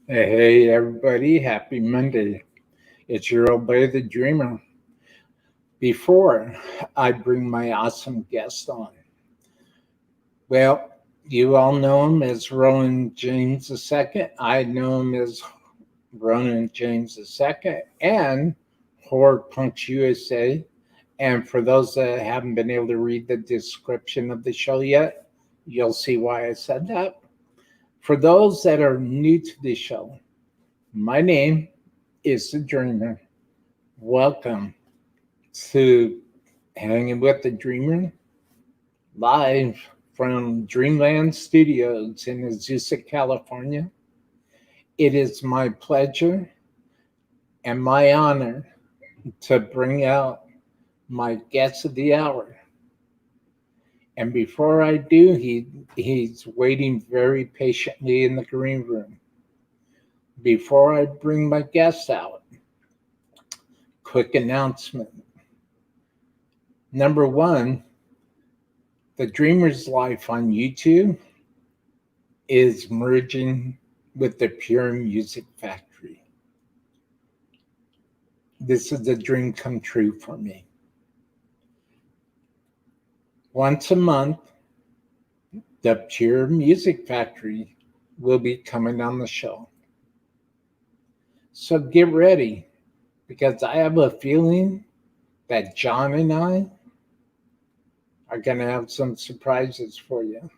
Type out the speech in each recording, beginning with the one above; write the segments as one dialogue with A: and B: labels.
A: Hey, everybody, happy Monday. It's your old boy, the Dreamer. Before I bring my awesome guest on, well, you all know him as Ronin James II. I know him as Ronin James II and Horror Punks USA. And for those that haven't been able to read the description of the show yet, you'll see why I said that. For those that are new to the show, my name is the Dreamer. Welcome to Hanging with the Dreamer, live from Dreamland Studios in Azusa, California. It is my pleasure and my honor to bring out my guest of the hour. And before I do, he's waiting very patiently in the green room. Before I bring my guest out, quick announcement. Number one, the Dreamer's Life on YouTube is merging with the Pure Music Factory. This is a dream come true for me. Once a month, the Pure Music Factory will be coming on the show. So get ready, because I have a feeling that John and I are going to have some surprises for you.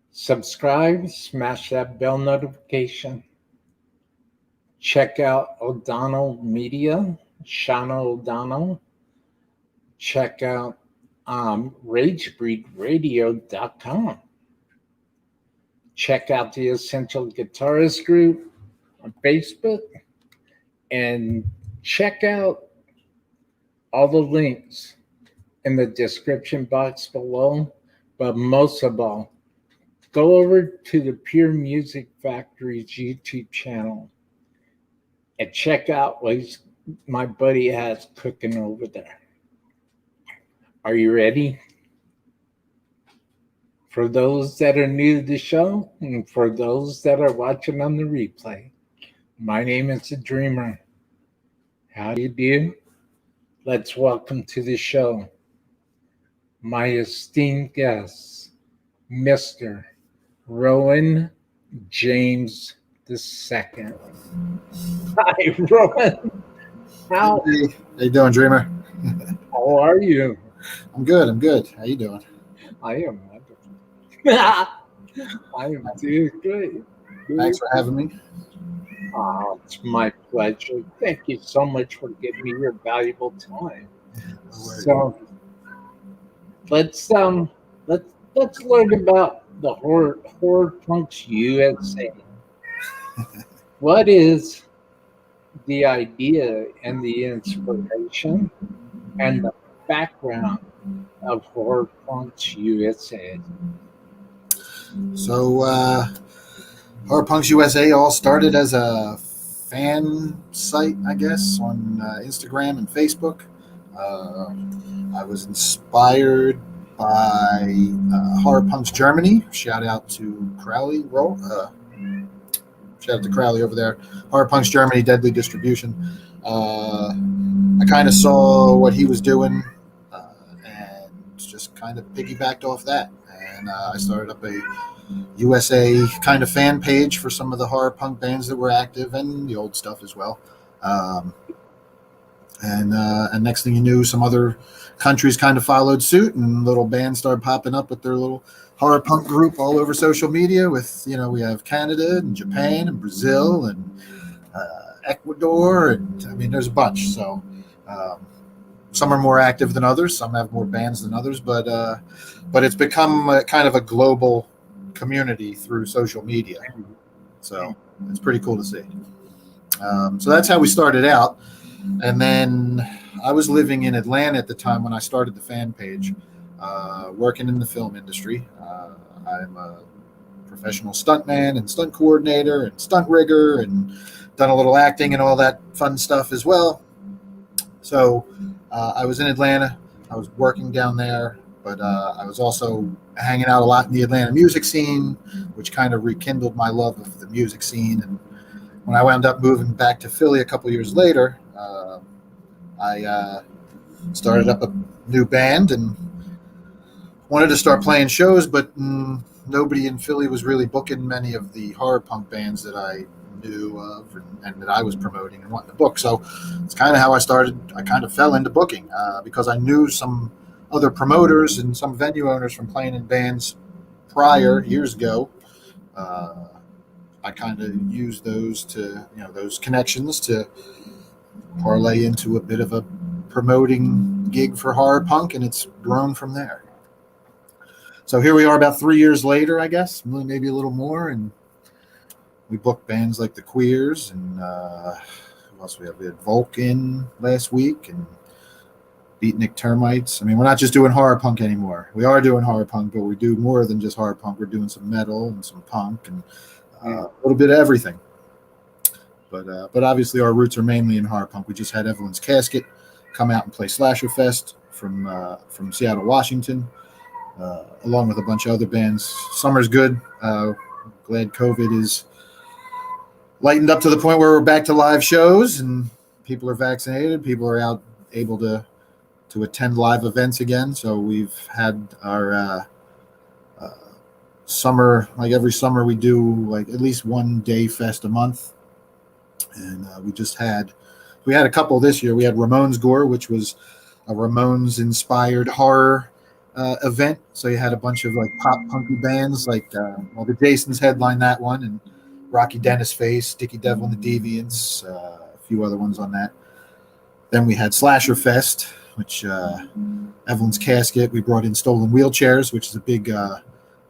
A: Subscribe, smash that bell notification. Check out O'Donnell Media, Shauna O'Donnell. Check out RageBreedRadio.com. Check out the Essential Guitarist Group on Facebook, and check out all the links in the description box below. But most of all, go over to the Pure Music Factory's YouTube channel and check out what my buddy has cooking over there. Are you ready? For those that are new to the show, and for those that are watching on the replay, my name is the Dreamer. How do you do? Let's welcome to the show my esteemed guest, Mr. Ronin James II. Hi, Ronin.
B: How you doing, Dreamer?
A: How are you?
B: I'm good. How you doing?
A: I am wonderful. I am doing great.
B: Thanks for having me.
A: Oh, it's my pleasure. Thank you so much for giving me your valuable time. So let's learn about the Horror Punks USA. What is the idea and the inspiration and the background of Horror Punks USA?
B: So, Horror Punks USA all started as a fan site, I guess, on Instagram and Facebook. I was inspired by Horror Punks Germany. Shout out to Crowley. Shout out to Crowley over there. Horror Punks Germany, Deadly Distribution. I kind of saw what he was doing, kind of piggybacked off that, and I started up a USA kind of fan page for some of the horror punk bands that were active and the old stuff as well. Um, and next thing you knew, some other countries kind of followed suit, and little bands started popping up with their little horror punk group all over social media. With we have Canada and Japan and Brazil and Ecuador, and I mean there's a bunch. So some are more active than others, some have more bands than others, but it's become kind of a global community through social media. So it's pretty cool to see. So that's how we started out. And then I was living in Atlanta at the time when I started the fan page, working in the film industry. I'm a professional stuntman and stunt coordinator and stunt rigger, and done a little acting and all that fun stuff as well. So I was in Atlanta. I was working down there, but I was also hanging out a lot in the Atlanta music scene, which kind of rekindled my love of the music scene. And when I wound up moving back to Philly a couple years later, I started up a new band and wanted to start playing shows, but nobody in Philly was really booking many of the horror punk bands that I knew of and that I was promoting and wanting to book. So it's kind of how I started. I kind of fell into booking because I knew some other promoters and some venue owners from playing in bands prior years ago. I kind of used those those connections to parlay into a bit of a promoting gig for horror punk, and it's grown from there. So here we are about 3 years later, I guess, maybe a little more, and we booked bands like the Queers, and who else we had? We had Vulcan last week, and Beatnik Termites. I mean, we're not just doing horror punk anymore. We are doing horror punk, but we do more than just horror punk. We're doing some metal and some punk and a little bit of everything. But obviously our roots are mainly in horror punk. We just had Evelyn's Casket come out and play Slasher Fest from Seattle, Washington, along with a bunch of other bands. Summer's good. Glad COVID is lightened up to the point where we're back to live shows and people are vaccinated. People are out able to attend live events again. So we've had our summer, like every summer we do like at least one day fest a month. And we had a couple this year. We had Ramones Gore, which was a Ramones inspired horror event. So you had a bunch of like pop punky bands like the Jasons headlined that one, and Rocky Dennis Face, Sticky Devil and the Deviants, a few other ones on that. Then we had Slasher Fest, which Evelyn's Casket. We brought in Stolen Wheelchairs, which is a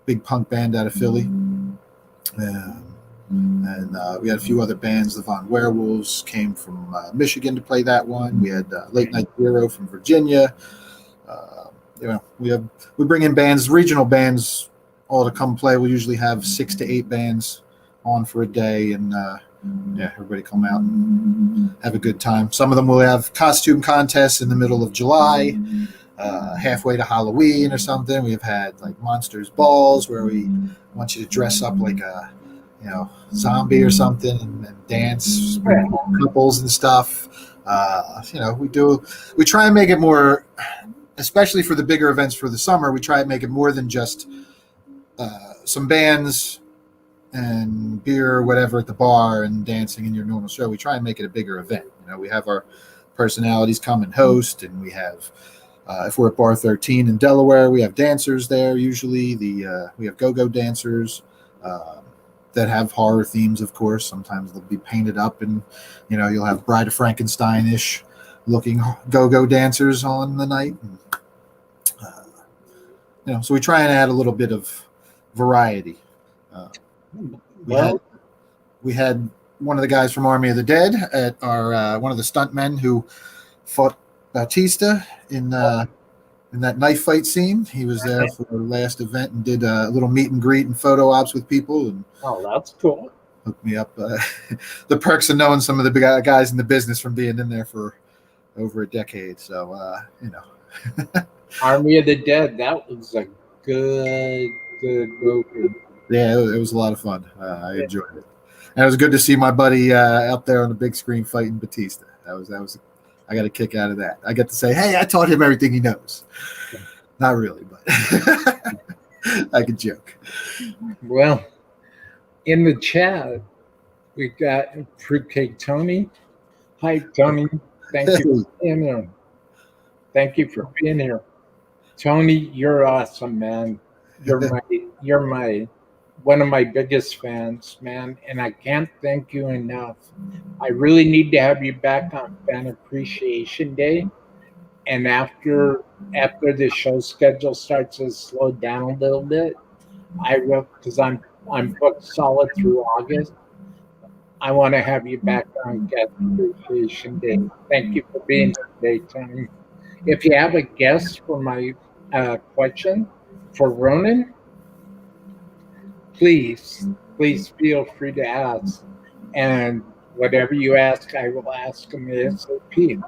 B: big punk band out of Philly. And we had a few other bands. The Von Werewolves came from Michigan to play that one. We had Late Night Zero from Virginia. We bring in bands, regional bands, all to come play. We usually have 6 to 8 bands on for a day, and everybody come out and have a good time. Some of them will have costume contests in the middle of July, halfway to Halloween or something. We've had like Monsters Balls where we want you to dress up like a zombie or something and dance couples and stuff. We try and make it more, especially for the bigger events for the summer. We try and make it more than just some bands and beer or whatever at the bar and dancing in your normal show. We try and make it a bigger event. We have our personalities come and host, and we have if we're at Bar 13 in Delaware, we have dancers there usually. We have go-go dancers that have horror themes, of course. Sometimes they'll be painted up, and you'll have Bride of Frankenstein-ish looking go-go dancers on the night. And, so we try and add a little bit of variety. We had one of the guys from Army of the Dead at our one of the stuntmen who fought Bautista in that knife fight scene. He was there for the last event and did a little meet and greet and photo ops with people. And
A: that's cool.
B: Hooked me up. The perks of knowing some of the big guys in the business from being in there for over a decade. So,
A: Army of the Dead, that was a good movie.
B: Yeah, it was a lot of fun. I enjoyed it. And it was good to see my buddy out there on the big screen fighting Batista. That was I got a kick out of that. I get to say, hey, I taught him everything he knows. Not really, but I could joke.
A: Well, in the chat, we got Fruitcake Tony. Hi, Tony. Thank you for being here. Thank you for being here. Tony, you're awesome, man. You're my one of my biggest fans, man, and I can't thank you enough. I really need to have you back on Fan Appreciation Day, and after the show schedule starts to slow down a little bit, I will because I'm booked solid through August. I want to have you back on Guest Appreciation Day. Thank you for being here today, Tony. If you have a guess for my question for Ronin, please feel free to ask. And whatever you ask, I will ask them ASAP.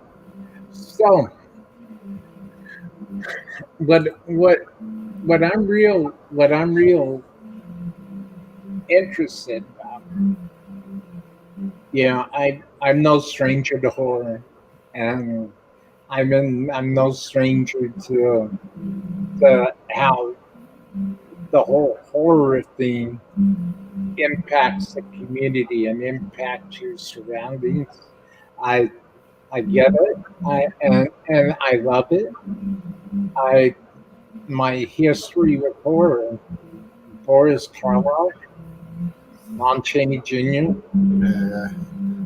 A: So, what I'm real interested about, I'm no stranger to horror, and I'm no stranger to how the whole horror theme impacts the community and impacts your surroundings. I I get it. And I love it. I My history with horror, Boris Karloff, Lon Chaney Jr.,
B: Uh,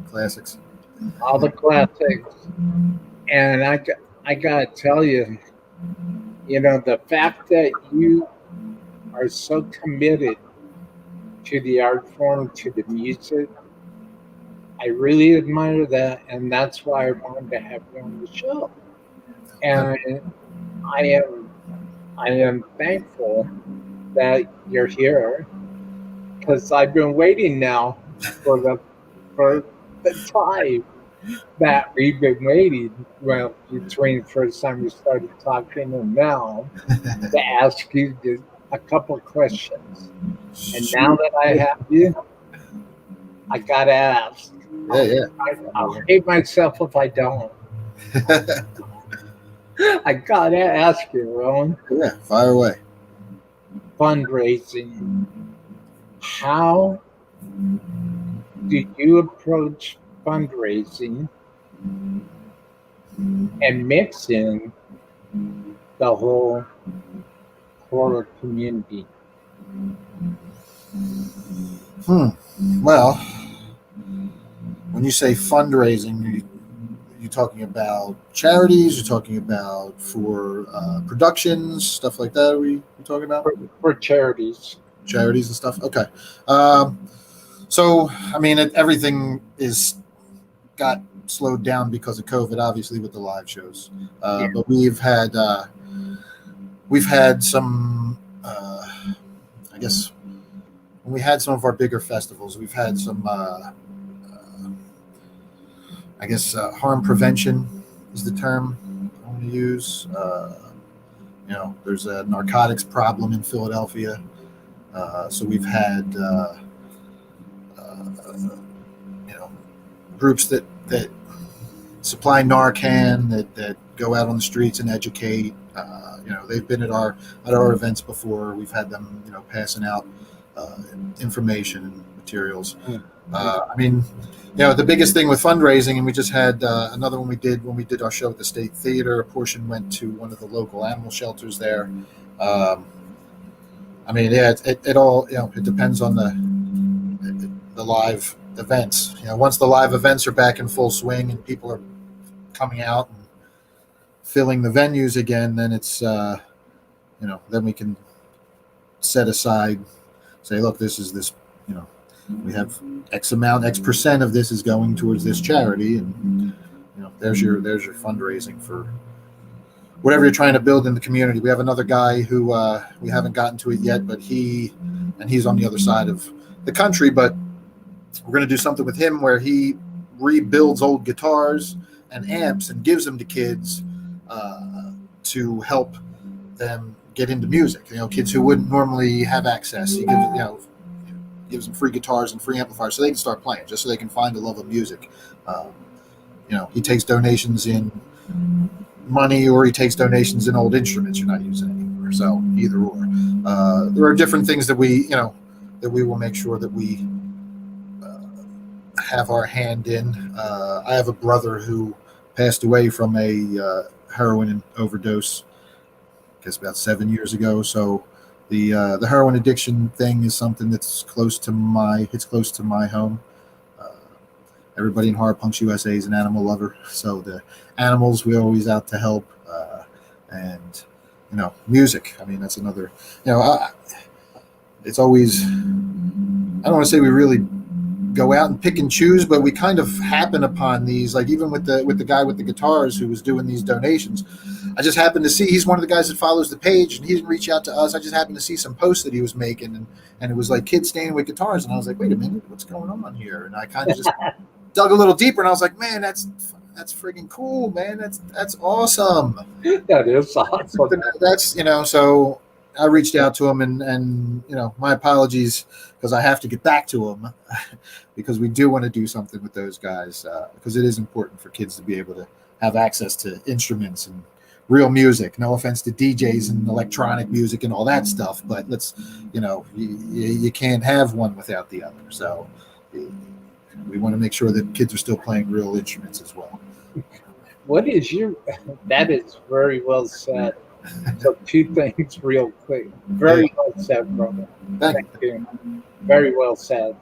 B: Classics.
A: all the classics, and I gotta tell you, the fact that you are so committed to the art form, to the music, I really admire that, and that's why I wanted to have you on the show. And I am I am thankful that you're here because I've been waiting now for the time that we've been waiting. Well, between the first time we started talking and now, to ask you a couple questions. And now that I have you, I gotta ask.
B: Yeah,
A: I'll hate myself if I don't.
B: yeah.
A: I gotta ask you, Rowan.
B: Yeah, fire away.
A: Fundraising. How do you approach fundraising and mix in the whole horror community?
B: Well, when you say fundraising, you talking about charities? You're talking about for productions, stuff like that? Are we talking about
A: For charities.
B: charities and stuff? Okay. So I mean, everything is got slowed down because of COVID, obviously with the live shows.
A: Yeah.
B: But we've had some. I guess when we had some of our bigger festivals, we've had some. I guess harm prevention is the term I want to use. There's a narcotics problem in Philadelphia, so we've had groups that supply Narcan that go out on the streets and educate. They've been at our events before. We've had them passing out information and materials. I mean, the biggest thing with fundraising, and we just had another one when we did our show at the State Theater. A portion went to one of the local animal shelters there. I mean, yeah, it all it depends on the live events. Once the live events are back in full swing and people are coming out and filling the venues again, then it's then we can set aside, say, look, this is this, we have X percent of this is going towards this charity, and there's your fundraising for whatever you're trying to build in the community. We have another guy who we haven't gotten to it yet, but he's on the other side of the country, but we're going to do something with him where he rebuilds old guitars and amps and gives them to kids to help them get into music. Kids who wouldn't normally have access. He gives them free guitars and free amplifiers so they can start playing, just so they can find a love of music. He takes donations in money, or he takes donations in old instruments you're not using anymore. So either or. There are different things that we will make sure that we have our hand in. I have a brother who passed away from a heroin overdose, I guess about 7 years ago. So the heroin addiction thing is something that's hits close to my home. Uh, Everybody in Horror Punks USA is an animal lover, so the animals we always out to help, and music. I mean, that's another. It's always. I don't want to say we really go out and pick and choose, but we kind of happen upon these. Like even with the guy with the guitars who was doing these donations, I just happened to see he's one of the guys that follows the page, and he didn't reach out to us. I just happened to see some posts that he was making, and it was like kids standing with guitars, and I was like, wait a minute, what's going on here? And I kind of just dug a little deeper, and I was like, man, that's freaking cool, man. That's awesome.
A: That is awesome.
B: That's so I reached out to him, and my apologies because I have to get back to him because we do want to do something with those guys because it is important for kids to be able to have access to instruments and real music. No offense to DJs and electronic music and all that stuff, but let's you can't have one without the other. So we want to make sure that kids are still playing real instruments as well.
A: That is very well said. So two things real quick. Very well said, brother. Thank you. Very well said.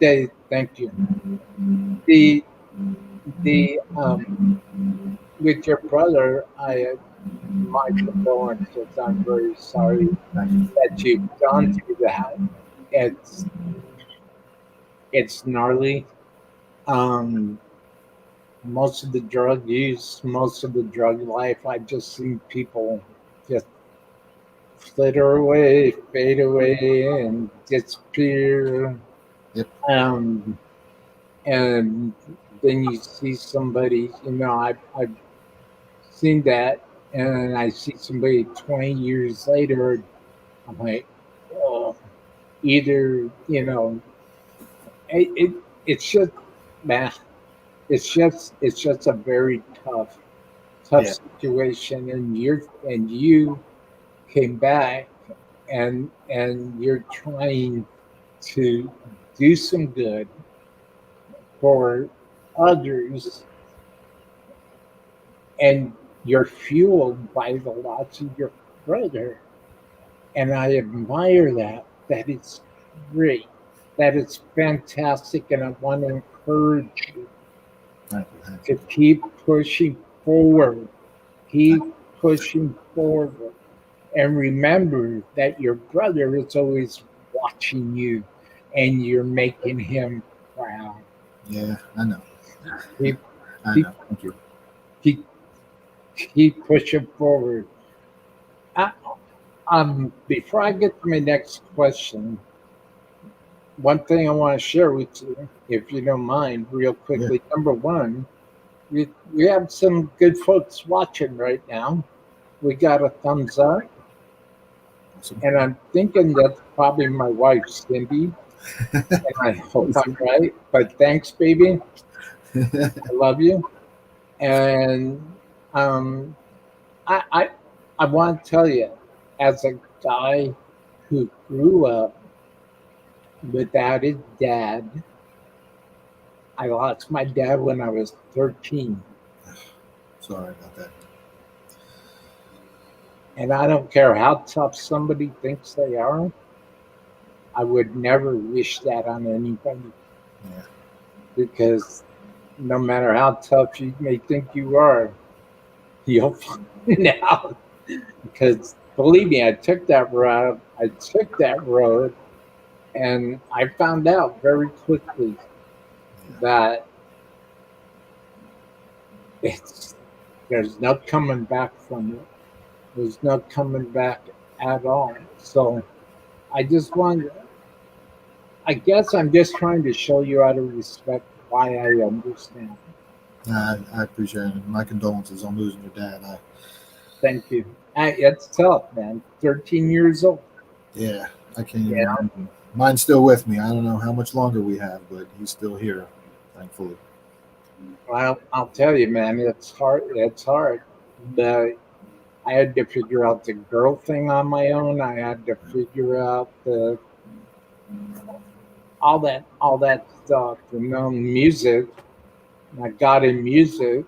A: Thank you. The with your brother, my condolences. I'm very sorry that you've gone through that. It's gnarly. Most of the drug use, most of the drug life, I've just seen people just flitter away, fade away, and disappear.
B: Yep.
A: And then you see somebody, I've seen that, and I see somebody 20 years later. I'm like, oh, either, it's just, man. It's just a very tough situation, and you came back, and you're trying to do some good for others, and you're fueled by the loss of your brother, and I admire that. That is great. That is fantastic, and I want to encourage you to keep pushing forward. Keep pushing forward. And remember that your brother is always watching you and you're making him proud.
B: Yeah, I know.
A: Keep,
B: I know. Thank you.
A: Keep pushing forward. Before I get to my next question, one thing I want to share with you, if you don't mind, real quickly. Yeah. Number one, we have some good folks watching right now. We got a thumbs up. Awesome. And I'm thinking that's probably my wife, Cindy. And I hope I'm right. But thanks, baby. I love you. And I want to tell you, as a guy who grew up without his dad, I lost my dad when I was 13.
B: Sorry about that.
A: And I don't care how tough somebody thinks they are. I would never wish that on anybody.
B: Yeah.
A: Because no matter how tough you may think you are, you'll find out. Because believe me, I took that route. And I found out very quickly that there's no coming back from it. There's no coming back at all. So I guess I'm just trying to show you out of respect why I understand.
B: I appreciate it. My condolences on losing your dad.
A: Thank you. It's tough, man. 13 years old.
B: Yeah, I can't even imagine. Mine's still with me. I don't know how much longer we have, but he's still here, thankfully.
A: Well, I'll tell you, man, it's hard. It's hard. The I had to figure out the girl thing on my own. I had to figure out the all that stuff. And then music. I got in music,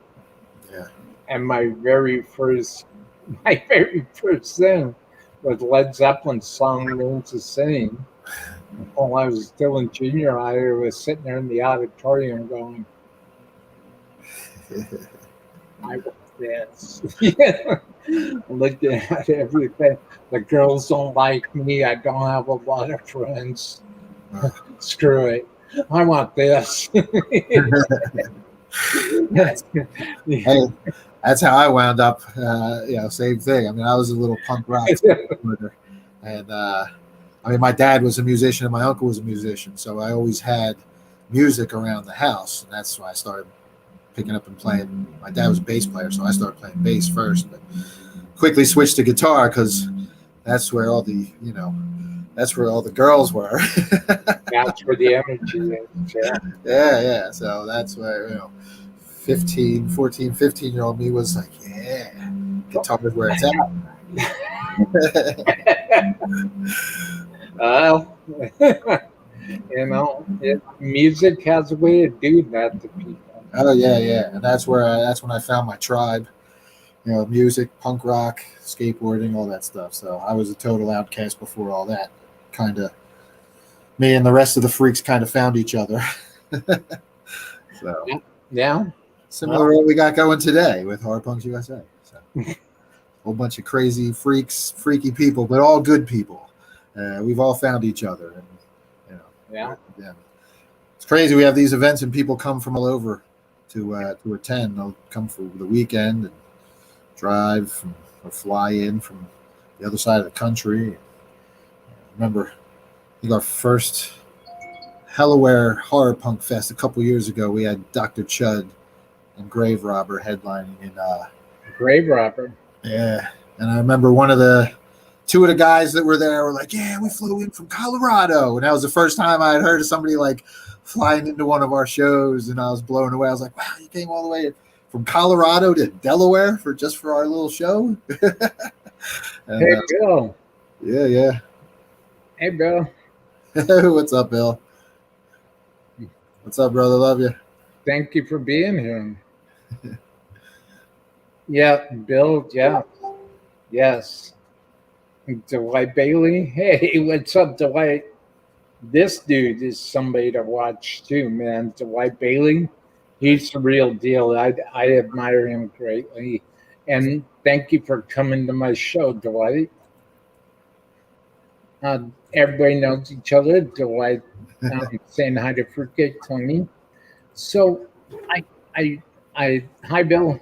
B: Yeah.
A: and my very first thing was Led Zeppelin's song "Learn to Sing." While I was still in junior high, I was sitting there in the auditorium going, "I want this." Yeah. Looking at everything. The girls don't like me. I don't have a lot of friends. Screw it. I want this.
B: That's, hey, that's how I wound up. Same thing. I mean, I was a little punk rock skateboarder, and I mean, my dad was a musician and my uncle was a musician, so I always had music around the house, and that's why I started picking up and playing. My dad was a bass player, so I started playing bass first, but quickly switched to guitar because that's where all the that's where all the girls were.
A: That's where the energy is. Yeah.
B: Yeah. So that's where 15, 14, 15-year-old me was like, yeah, guitar is where it's at.
A: Well, music has a way of doing that to people.
B: Oh yeah, and that's when I found my tribe. Music, punk rock, skateboarding, all that stuff. So I was a total outcast before all that. Kind of, me and the rest of the freaks kind of found each other. So
A: Yeah.
B: similar to what we got going today with Horror Punks USA. So a whole bunch of crazy freaks, freaky people, but all good people. We've all found each other, and
A: Yeah.
B: it's crazy. We have these events, and people come from all over to attend. They'll come for the weekend and drive or fly in from the other side of the country. Remember, I think our first Hellaware Horror Punk Fest a couple years ago, we had Dr. Chud and Grave Robber headlining in.
A: Grave Robber.
B: Yeah, and I remember two of the guys that were there were like, "Yeah, we flew in from Colorado," and that was the first time I had heard of somebody like flying into one of our shows, and I was blown away. I was like, "Wow, you came all the way from Colorado to Delaware for our little show." And,
A: Hey, Bill.
B: yeah.
A: Hey, Bill.
B: What's up, Bill? What's up, brother? Love you.
A: Thank you for being here. Yeah, Bill. Yeah. Yes. Dwight Bailey. Hey, what's up, Dwight? This dude is somebody to watch too, man. Dwight Bailey. He's the real deal. I admire him greatly. And thank you for coming to my show, Dwight. Everybody knows each other. Dwight saying hi to Fruitcake Tony. So, hi, Bill.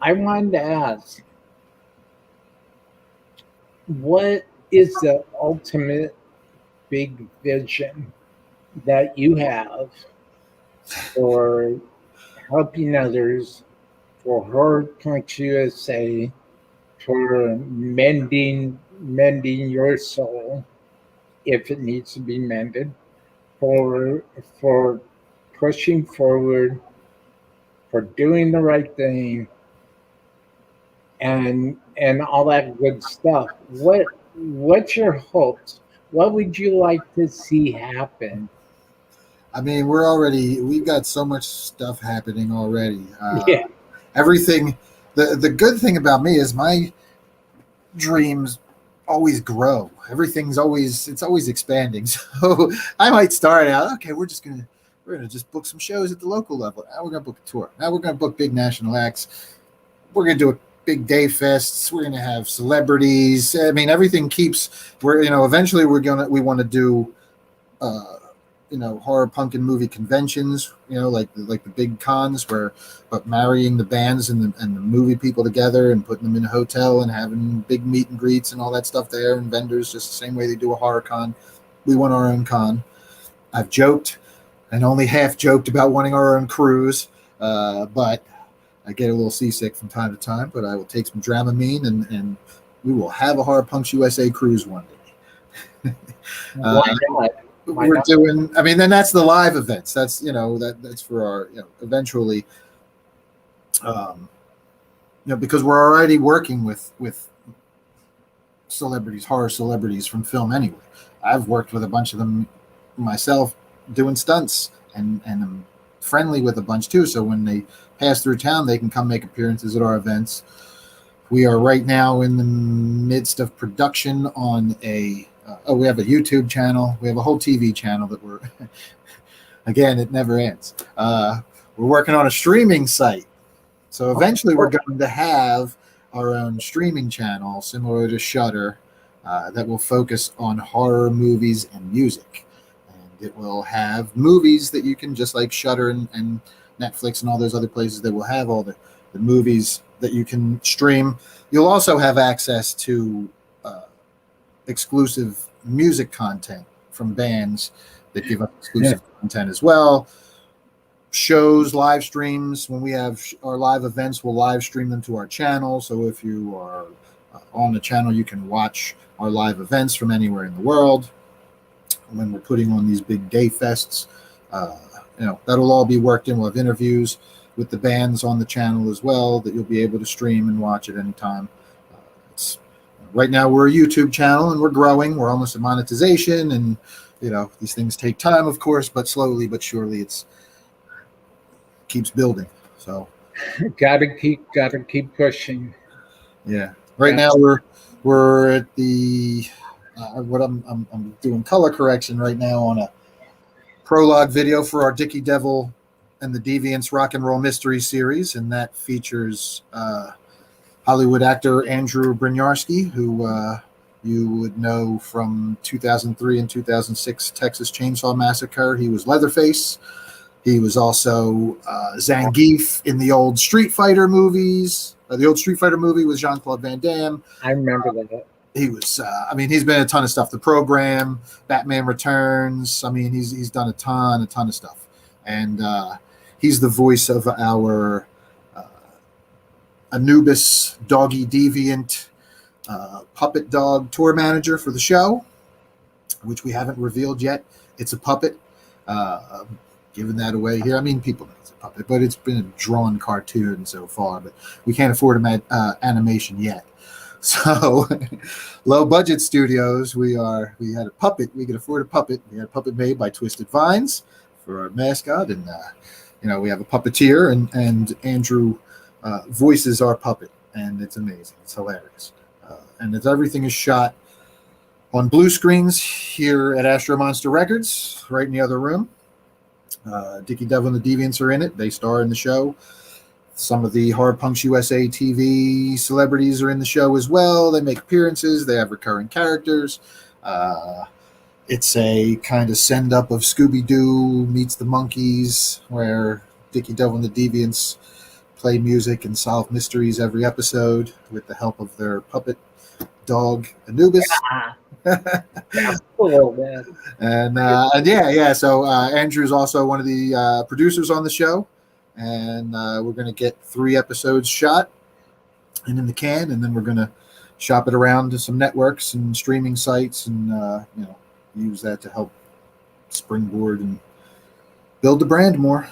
A: I wanted to ask, what is the ultimate big vision that you have for helping others, for Horror Punks USA, for mending your soul if it needs to be mended, for pushing forward, for doing the right thing, and all that good stuff. What's your hopes? What would you like to see happen?
B: I mean, we've got so much stuff happening already.
A: Yeah.
B: Everything. The good thing about me is my dreams always grow. It's always expanding. So I might start out, okay, we're gonna just book some shows at the local level. Now we're gonna book a tour. Now we're gonna book big national acts. We're gonna do a big day fests. We're gonna have celebrities. I mean, everything keeps. Eventually we want to do horror punk and movie conventions, like the big cons but marrying the bands and the movie people together and putting them in a hotel and having big meet and greets and all that stuff there, and vendors just the same way they do a horror con. We want our own con. I've joked and only half joked about wanting our own cruise, but I get a little seasick from time to time, but I will take some Dramamine and we will have a Horror Punks USA cruise one day.
A: Why not? Why
B: we're
A: not?
B: doing. I mean, then that's the live events. That's that's for our eventually, um, because we're already working with celebrities, horror celebrities from film anyway. I've worked with a bunch of them myself doing stunts, and I'm friendly with a bunch too. So when they pass through town, they can come make appearances at our events. We are right now in the midst of production on we have a YouTube channel. We have a whole TV channel that we're, again, it never ends. We're working on a streaming site. So eventually we're going to have our own streaming channel similar to Shudder that will focus on horror movies and music. And it will have movies that you can, just like Shudder and Netflix and all those other places that will have all the movies that you can stream. You'll also have access to exclusive music content from bands that give us exclusive content as well. Shows, live streams. When we have our live events, we'll live stream them to our channel. So if you are on the channel, you can watch our live events from anywhere in the world. When we're putting on these big day fests, that'll all be worked in. We'll have interviews with the bands on the channel as well that you'll be able to stream and watch at any time. Right now we're a YouTube channel and we're growing. We're almost at monetization, and these things take time, of course, but slowly but surely it's keeps building. So
A: gotta keep pushing.
B: Yeah. Right now we're at the what I'm doing color correction right now on a prologue video for our Dickie Devil and the Deviants Rock and Roll Mystery Series, and that features Hollywood actor Andrew Brynjarski, who you would know from 2003 and 2006 Texas Chainsaw Massacre. He was Leatherface. He was also Zangief in the old Street Fighter movies. The old Street Fighter movie with Jean-Claude Van Damme.
A: I remember that.
B: He was, he's been in a ton of stuff. The Program, Batman Returns. I mean, he's done a ton of stuff. And he's the voice of our Anubis Doggy Deviant puppet dog tour manager for the show, which we haven't revealed yet. It's a puppet. Giving that away here. I mean, people know it's a puppet, but it's been a drawn cartoon so far, but we can't afford animation yet. So low budget studios, we had a puppet. We could afford a puppet. We had a puppet made by Twisted Vines for our mascot. And, we have a puppeteer, and Andrew voices our puppet, and it's amazing. It's hilarious. And everything is shot on blue screens here at Astro Monster Records, right in the other room. Dickie Devil and the Deviants are in it. They star in the show. Some of the Horror Punks USA TV celebrities are in the show as well. They make appearances. They have recurring characters. It's a kind of send-up of Scooby-Doo meets the Monkees, where Dickie Devil and the Deviants play music and solve mysteries every episode with the help of their puppet dog, Anubis. And so Andrew's also one of the producers on the show, and we're going to get 3 episodes shot and in the can, and then we're going to shop it around to some networks and streaming sites, and use that to help springboard and build the brand more.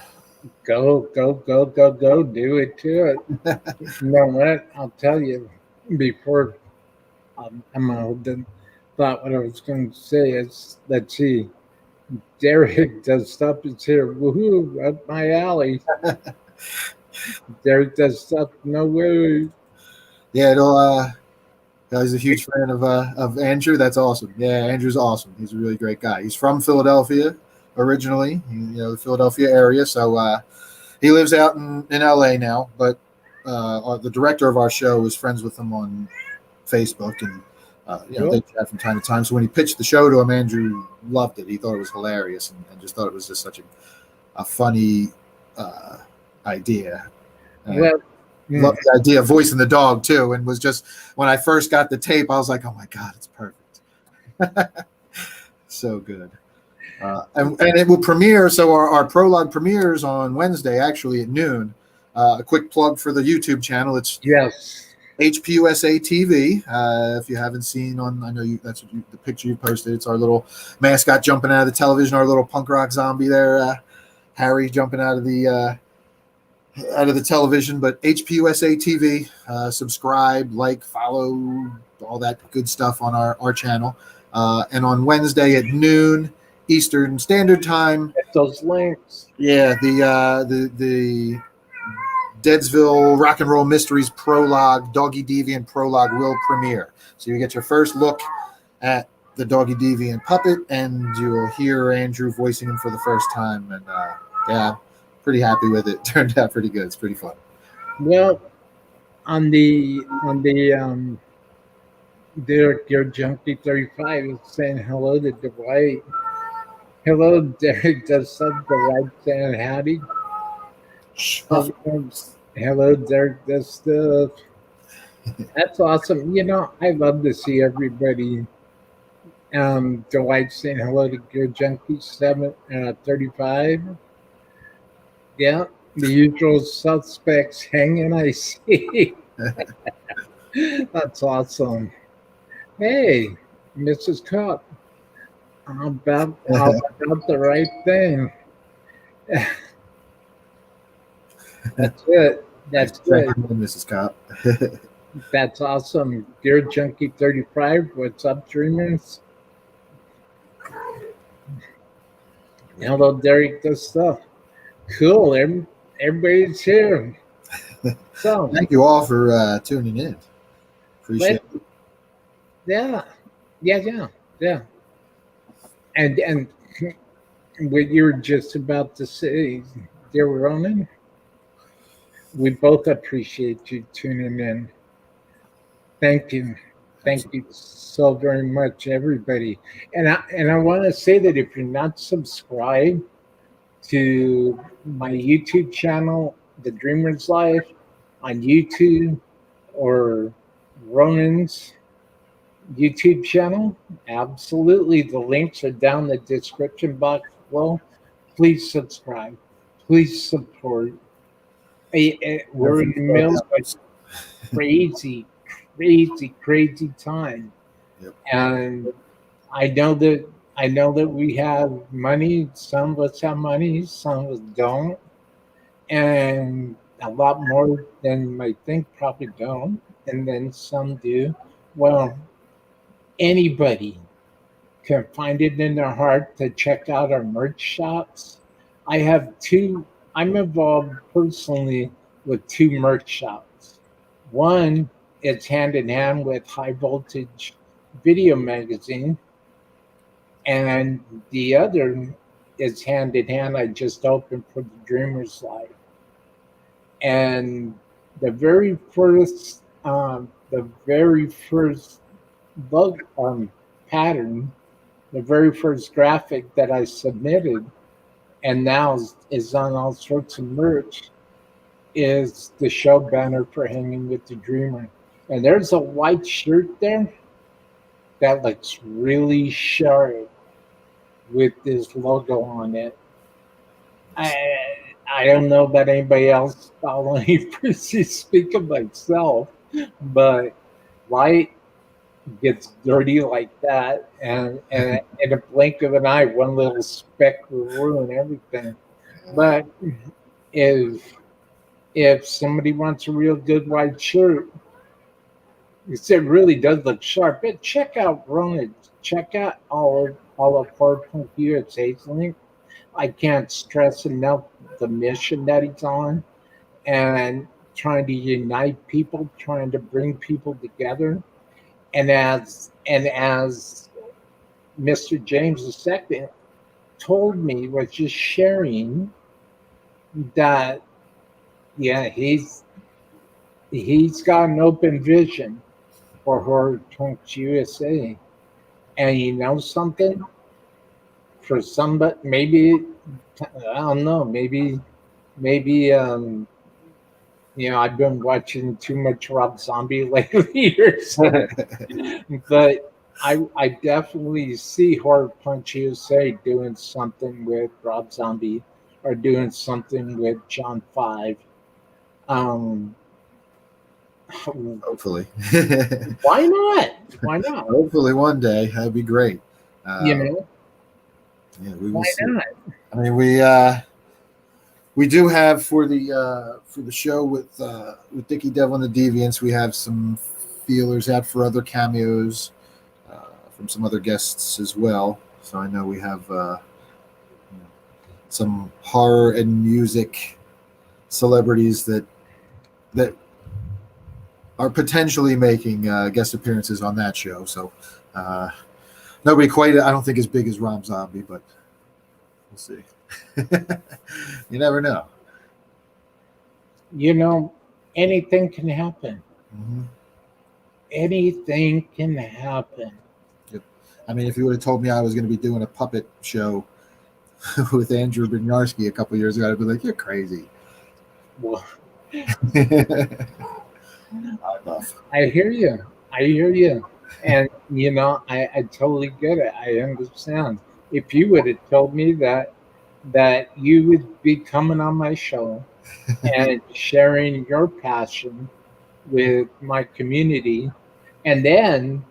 A: Go do it to it. You know what, I'll tell you before I'm out. Thought what I was going to say is, let's see, Derek does stuff is here. Woohoo, up my alley. Derek does stuff, no way.
B: Yeah, he's a huge fan of Andrew. That's awesome. Yeah, Andrew's awesome. He's a really great guy. He's from Philadelphia originally, the Philadelphia area. So he lives out in LA now, but the director of our show is friends with him on Facebook, and they chat from time to time. So when he pitched the show to him, Andrew loved it. He thought it was hilarious, and just thought it was just such a funny idea. Loved the idea of voicing the dog too, and was just, when I first got the tape, I was like, oh my God, it's perfect. So good. And it will premiere. So our prologue premieres on Wednesday, actually at noon. A quick plug for the YouTube channel. It's
A: yes.
B: HPUSA TV. If you haven't seen I know that's the picture you posted. It's our little mascot jumping out of the television, our little punk rock zombie there, Harry jumping out of the television. But HPUSA TV, subscribe, like, follow, all that good stuff on our channel. And on Wednesday at noon Eastern Standard Time.
A: Get those links.
B: Yeah, the Deadsville Rock and Roll Mysteries Prologue, Doggy Deviant Prologue will premiere. So you get your first look at the Doggy Deviant puppet, and you will hear Andrew voicing him for the first time. And yeah, pretty happy with it. Turned out pretty good. It's pretty fun.
A: Well, on the Dear Junkie 35 is saying hello to Dwight. Hello, Derek. Does sub Dwight saying howdy? Hello, Derek. Does stuff. That's awesome. I love to see everybody. Dwight saying hello to Gear Junkie 35. Yeah, the usual suspects hanging. I see. That's awesome. Hey, Mrs. Cup. About the right thing. That's it. That's it.
B: Mrs. Cop.
A: That's awesome. Dear Junkie 35, what's up, dreamers? Hello, Derek. Good stuff. Cool. Everybody's here. So
B: thank you all for tuning in. Appreciate it.
A: Yeah. And what you were just about to say, dear Ronin, we both appreciate you tuning in. Thank you. Thank you so very much, everybody. And I want to say that if you're not subscribed to my YouTube channel, The Dreamer's Life, on YouTube, or Ronin's YouTube channel, absolutely. The links are down in the description box below. Please subscribe. Please support. We're in the middle of a crazy time.
B: Yep.
A: And I know that we have money. Some of us have money, some of us don't. And a lot more than you might think probably don't. And then some do. Well, anybody can find it in their heart to check out our merch shops. I'm involved personally with 2 merch shops. One is hand in hand with High Voltage Video Magazine, and the other is hand in hand. I just opened for the Dreamer's Life, and the very first pattern, the very first graphic that I submitted, and now is on all sorts of merch, is the show banner for Hanging with the Dreamer. And there's a white shirt there that looks really sharp with this logo on it. I don't know about anybody else. I'll only speak of myself, but white gets dirty like that, and in a blink of an eye, one little speck will ruin everything. But if somebody wants a real good white shirt, it really does look sharp. But check out Ronin. Check out all of HPUSA's link. I can't stress enough the mission that he's on, and trying to unite people, trying to bring people together. And as Mr. James II told me, was just sharing that, yeah, he's got an open vision for Horror Punks USA. And you know something? For somebody, maybe, I don't know, maybe I've been watching too much Rob Zombie lately or something. But I definitely see Horror Punks USA doing something with Rob Zombie, or doing something with John 5.
B: Hopefully.
A: Why not? Why not?
B: Hopefully one day that'd be great.
A: You
B: Uh,
A: know,
B: yeah, we will
A: why
B: see.
A: not?
B: I mean, we do have for the show with Dickie Devil and the Deviants, we have some feelers out for other cameos from some other guests as well. So I know we have some horror and music celebrities that are potentially making guest appearances on that show. So nobody quite, I don't think, as big as Rob Zombie, but we'll see. You never know.
A: You know, anything can happen.
B: Mm-hmm.
A: Anything can happen.
B: Yep. I mean, if you would have told me I was going to be doing a puppet show with Andrew Bignarsky a couple years ago, I'd be like, "You're crazy."
A: Well,
B: I love.
A: I hear you. I hear you. And, you know, I totally get it. I understand. If you would have told me that you would be coming on my show and sharing your passion with my community, and then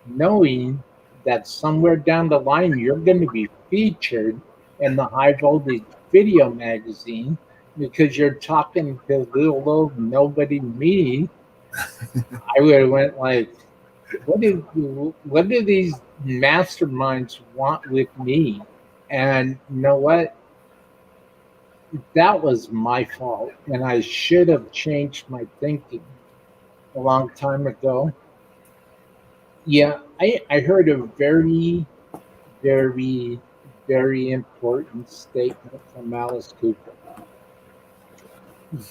A: knowing that somewhere down the line you're going to be featured in the high voltage video magazine because you're talking to little old nobody me, I would have went like, what do these masterminds want with me? And you know what? That was my fault, and I should have changed my thinking a long time ago. Yeah, I heard a very, very, very important statement from Alice Cooper.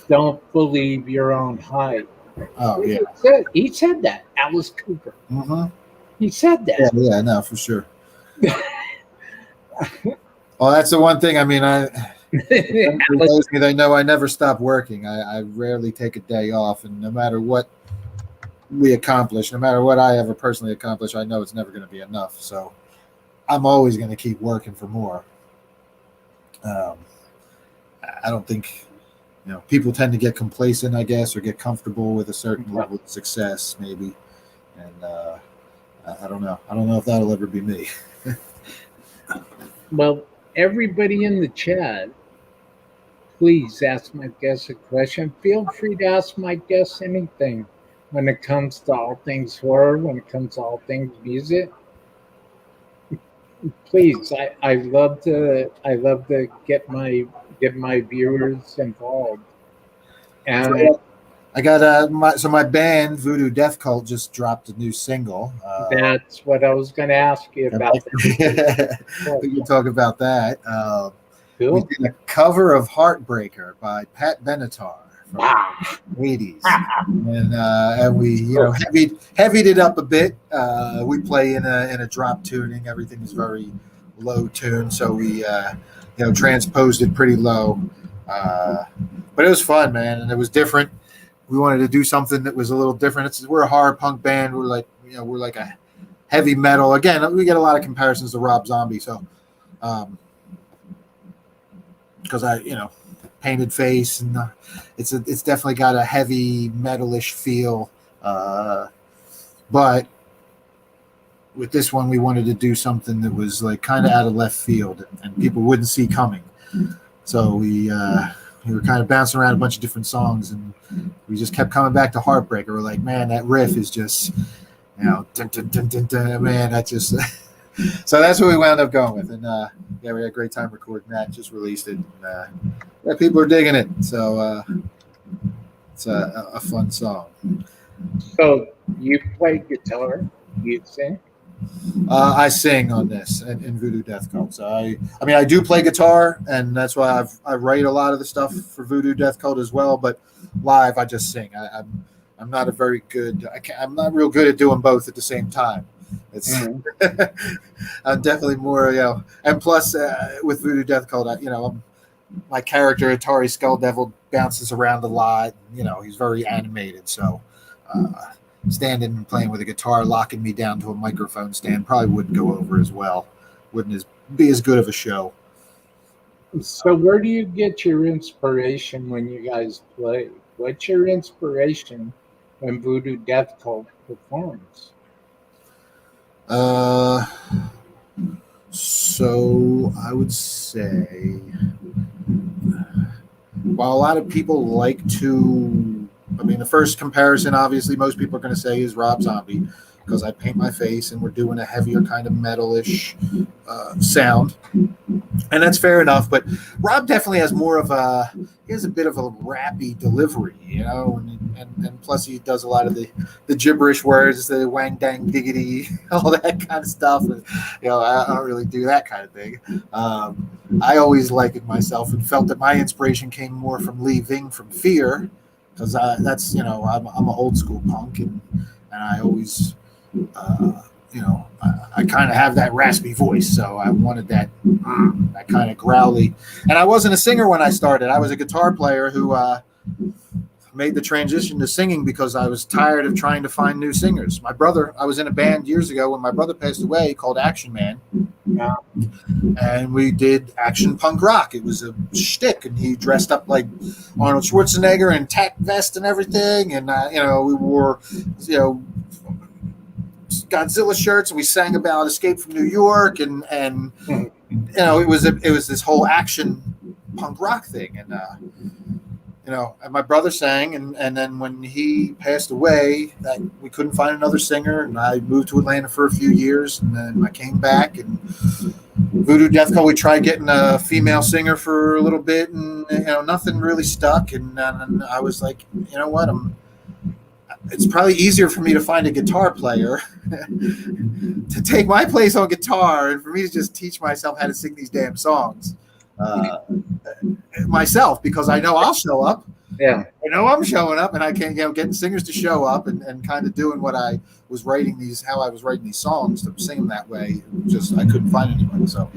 A: Don't believe your own hype.
B: Oh yeah.
A: He said that, Alice Cooper.
B: Mm-hmm.
A: He said
B: Yeah,
A: that.
B: yeah, no, for sure. Well, that's the one thing. I mean, everybody knows me, they know I never stop working. I rarely take a day off, and no matter what we accomplish, no matter what I ever personally accomplish, I know it's never going to be enough. So I'm always going to keep working for more. Um, I don't think people tend to get complacent, I guess, or get comfortable with a certain level of success, maybe. And I don't know. I don't know if that'll ever be me.
A: Well, everybody in the chat, please ask my guests a question. Feel free to ask my guests anything when it comes to all things horror, when it comes to all things music. Please, I love to get my viewers involved. And
B: I got my band Voodoo Death Cult just dropped a new single.
A: that's what I was going to ask you about.
B: We can talk about that. We
A: Cool.
B: did a cover of Heartbreaker by Pat Benatar from
A: Wow.
B: the 80s. And we heavied it up a bit. We play in a drop tuning. Everything is very low tune, so we transposed it pretty low. But it was fun, man, and it was different. We wanted to do something that was a little different. We're a horror punk band. We're like a heavy metal. Again, we get a lot of comparisons to Rob Zombie. So, because painted face, and it's definitely got a heavy metalish feel. But with this one, we wanted to do something that was like kind of out of left field and people wouldn't see coming. So we were kind of bouncing around a bunch of different songs, and we just kept coming back to Heartbreaker. We're like, man, that riff is just, dun, dun, dun, dun, dun, man, that just. So that's what we wound up going with, and we had a great time recording that. Just released it, and people are digging it. So it's a fun song.
A: So you play guitar, you sing?
B: I sing on this in Voodoo Death Cult. So I do play guitar, and that's why I write a lot of the stuff for Voodoo Death Cult as well. But live, I just sing. I'm not a very good. I'm not real good at doing both at the same time. It's I'm definitely more and plus with Voodoo Death Cult, my character Atari Skull Devil bounces around a lot. He's very animated, so. Standing and playing with a guitar, locking me down to a microphone stand probably wouldn't go over as well. Wouldn't be as good of a show.
A: So where do you get your inspiration when you guys play? What's your inspiration when Voodoo Death Cult performs?
B: Uh, so I would say, while a lot of people like to, I mean, the first comparison, obviously, most people are going to say is Rob Zombie, because I paint my face and we're doing a heavier kind of metalish sound. And that's fair enough, but Rob definitely has more of a, he has a bit of a rappy delivery, you know, and plus he does a lot of the gibberish words, the wang dang diggity, all that kind of stuff. And, you know, I don't really do that kind of thing. I always liked it myself and felt that my inspiration came more from Lee Ving from Fear, because that's, you know, I'm an old school punk, and I always, you know, I kind of have that raspy voice, so I wanted that kind of growly. And I wasn't a singer when I started. I was a guitar player who made the transition to singing because I was tired of trying to find new singers. My brother, I was in a band years ago when my brother passed away called Action Man, and we did action punk rock. It was a shtick, and he dressed up like Arnold Schwarzenegger and tack vest and everything, and you know, we wore, you know, Godzilla shirts, and we sang about Escape from New York, and you know, it was this whole action punk rock thing, and you know, and my brother sang, and then when he passed away, that we couldn't find another singer, and I moved to Atlanta for a few years, and then I came back, and Voodoo Death Cult, we tried getting a female singer for a little bit, and you know, nothing really stuck, and I was like, you know what, it's probably easier for me to find a guitar player to take my place on guitar and for me to just teach myself how to sing these damn songs myself, because I know I'll show up.
A: Yeah.
B: I know I'm showing up, and I can't, you know, getting singers to show up and kind of doing what I was writing these, how I was writing these songs to sing them that way. Just, I couldn't find anyone. So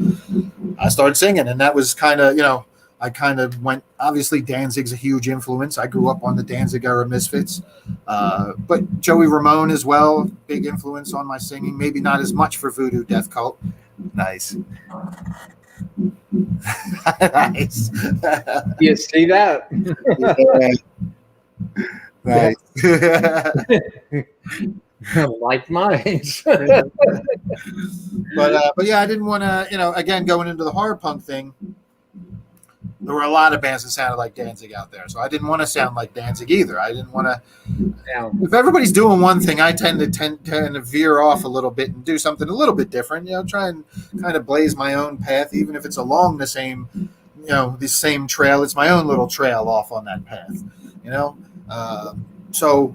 B: I started singing, and that was kind of, you know, I kind of went, obviously Danzig's a huge influence. I grew up on the Danzig era Misfits, but Joey Ramone as well, big influence on my singing. Maybe not as much for Voodoo Death Cult. Nice. Nice.
A: You see that?
B: Yeah. Nice.
A: Like mine.
B: But yeah, I didn't want to, you know, again, going into the horror punk thing, there were a lot of bands that sounded like Danzig out there, so I didn't want to sound like Danzig either. I didn't want to. If everybody's doing one thing, I tend to veer off a little bit and do something a little bit different. You know, try and kind of blaze my own path, even if it's along the same, you know, the same trail. It's my own little trail off on that path. You know, so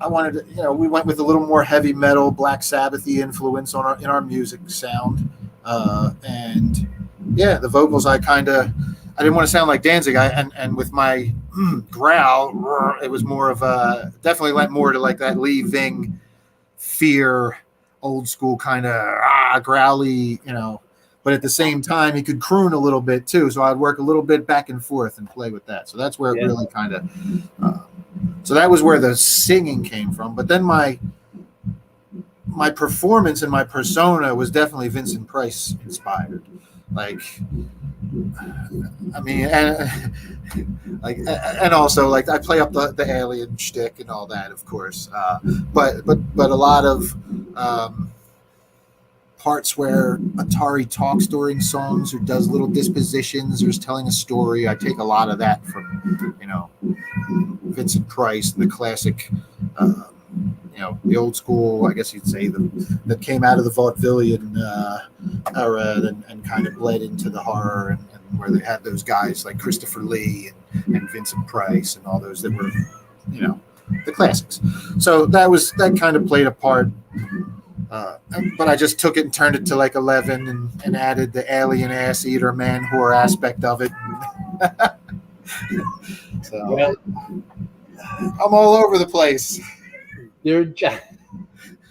B: I wanted to, you know, we went with a little more heavy metal, Black Sabbath-y influence in our music sound, and yeah, the vocals I didn't want to sound like Danzig. And with my growl, it was more of a, definitely went more to like that Lee Ving Fear, old school kind of growly, you know. But at the same time, he could croon a little bit too. So I'd work a little bit back and forth and play with that. So that's where it really kind of. So that was where the singing came from. But then my performance and my persona was definitely Vincent Price inspired. Like, I mean, and also like I play up the alien shtick and all that, of course. But a lot of parts where Atari talks during songs or does little dispositions or is telling a story. I take a lot of that from, you know, Vincent Price, the classic. You know, the old school, I guess you'd say, that came out of the vaudevillian era and kind of bled into the horror, and where they had those guys like Christopher Lee and Vincent Price and all those that were, you know, the classics. So that kind of played a part. But I just took it and turned it to like 11 and added the alien ass eater man whore aspect of it. So
A: Well,
B: I'm all over the place.
A: Dear
B: A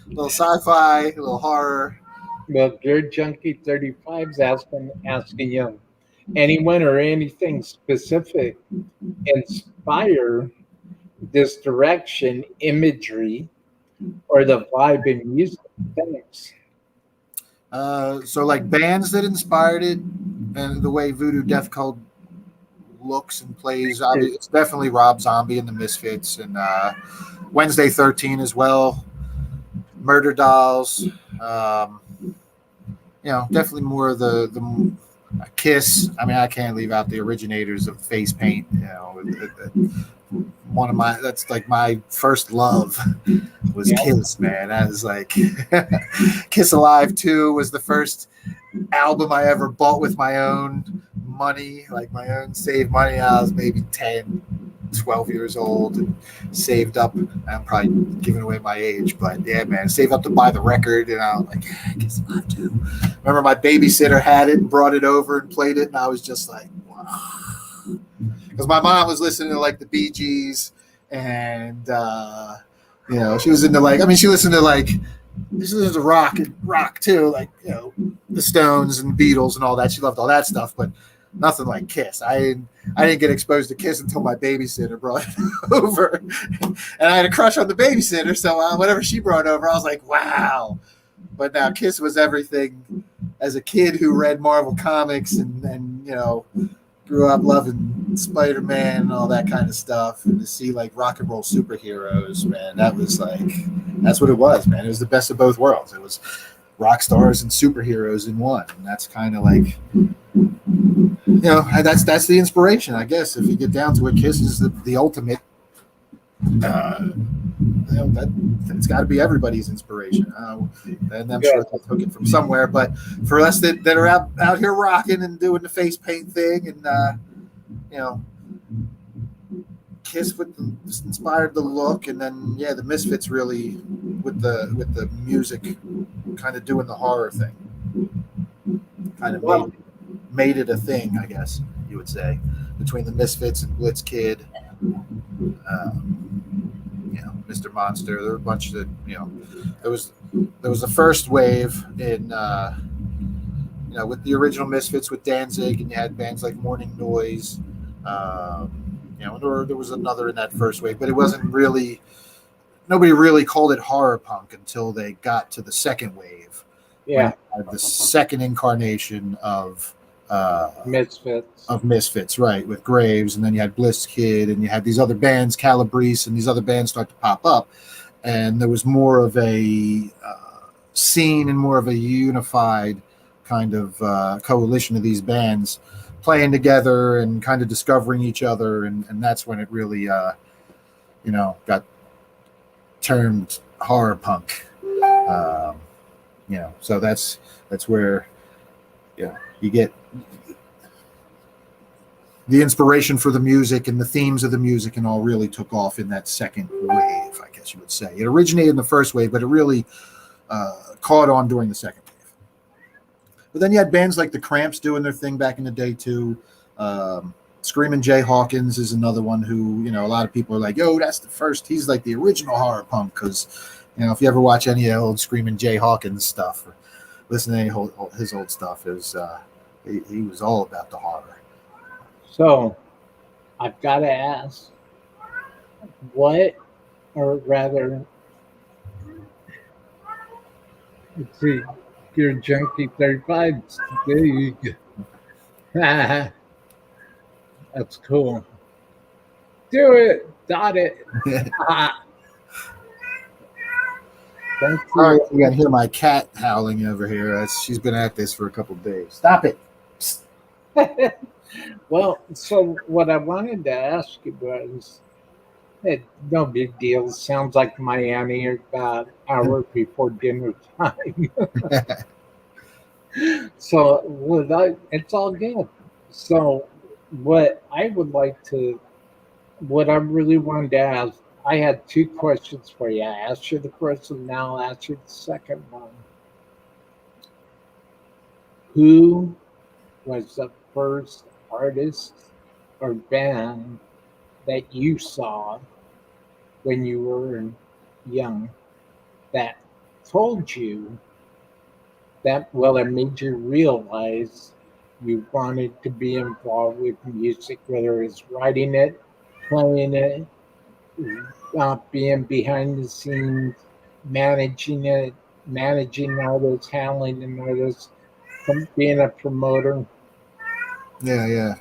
B: little sci-fi, a little horror.
A: Well, Dear Junkie 35's asking you, anyone or anything specific inspire this direction, imagery, or the vibe in music? Thanks.
B: So like bands that inspired it, and the way Voodoo Death Cult looks and plays. It's definitely Rob Zombie and the Misfits, and Wednesday 13 as well. Murder Dolls. Definitely more of the Kiss. I mean, I can't leave out the originators of face paint. One of that's like my first love was Kiss, man. That was like Kiss Alive 2 was the first album I ever bought with my own money, like my own saved money. I was maybe 10, 12 years old and saved up. I'm probably giving away my age, but yeah, man, saved up to buy the record, and I was like, I guess I have to. Remember my babysitter had it and brought it over and played it, and I was just like, wow. Because my mom was listening to like the Bee Gees, and she was into she listened to rock too, like the Stones and Beatles and all that. She loved all that stuff, but nothing like Kiss. I didn't get exposed to Kiss until my babysitter brought it over, and I had a crush on the babysitter. So whatever she brought over, I was like, wow. But now Kiss was everything. As a kid who read Marvel comics and grew up loving Spider-Man and all that kind of stuff, and to see like rock and roll superheroes, man, that's what it was, man. It was the best of both worlds. It was rock stars and superheroes in one, and that's kind of like, that's the inspiration, I guess. If you get down to it, Kiss is the ultimate. It's got to be everybody's inspiration, and I'm sure they took it from somewhere. But for us that are out here rocking and doing the face paint thing, and Kiss just inspired the look, and then the Misfits really with the music, kind of doing the horror thing, kind of made it a thing, I guess you would say, between the Misfits and Blitz Kid. Mr. Monster. There were a bunch that there was the first wave in with the original Misfits with Danzig, and you had bands like Morning Noise. There was another in that first wave, but it wasn't really. Nobody really called it horror punk until they got to the second wave.
A: Yeah,
B: the second incarnation of Misfits, right, with Graves, and then you had Bliss Kid, and you had these other bands, Calabrese, and these other bands start to pop up, and there was more of a scene and more of a unified kind of coalition of these bands playing together and kind of discovering each other, and that's when it really got termed horror punk. So that's where you get the inspiration for the music, and the themes of the music and all really took off in that second wave, I guess you would say. It originated in the first wave, but it really caught on during the second wave. But then you had bands like the Cramps doing their thing back in the day too. Screamin' Jay Hawkins is another one who, a lot of people are like, yo, that's the first. He's like the original horror punk, because, if you ever watch any of the old Screamin' Jay Hawkins stuff, or listen to any his old stuff, he was all about the horror.
A: So, I've got to ask, what, or rather, let's see, your Junkie 35's big. That's cool. Do it. Got it. Thank you.
B: All right, you can hear my cat howling over here. She's been at this for a couple of days. Stop it.
A: Well, so what I wanted to ask you was, no big deal. Sounds like Miami about an hour before dinner time. So it's all good. So what I really wanted to ask, I had two questions for you. I asked you the first one, now I'll ask you the second one. Who was the first artist or band that you saw when you were young that told you that, it made you realize you wanted to be involved with music, whether it's writing it, playing it, being behind the scenes, managing it, managing artists, handling an artist, being a promoter?
B: Yeah.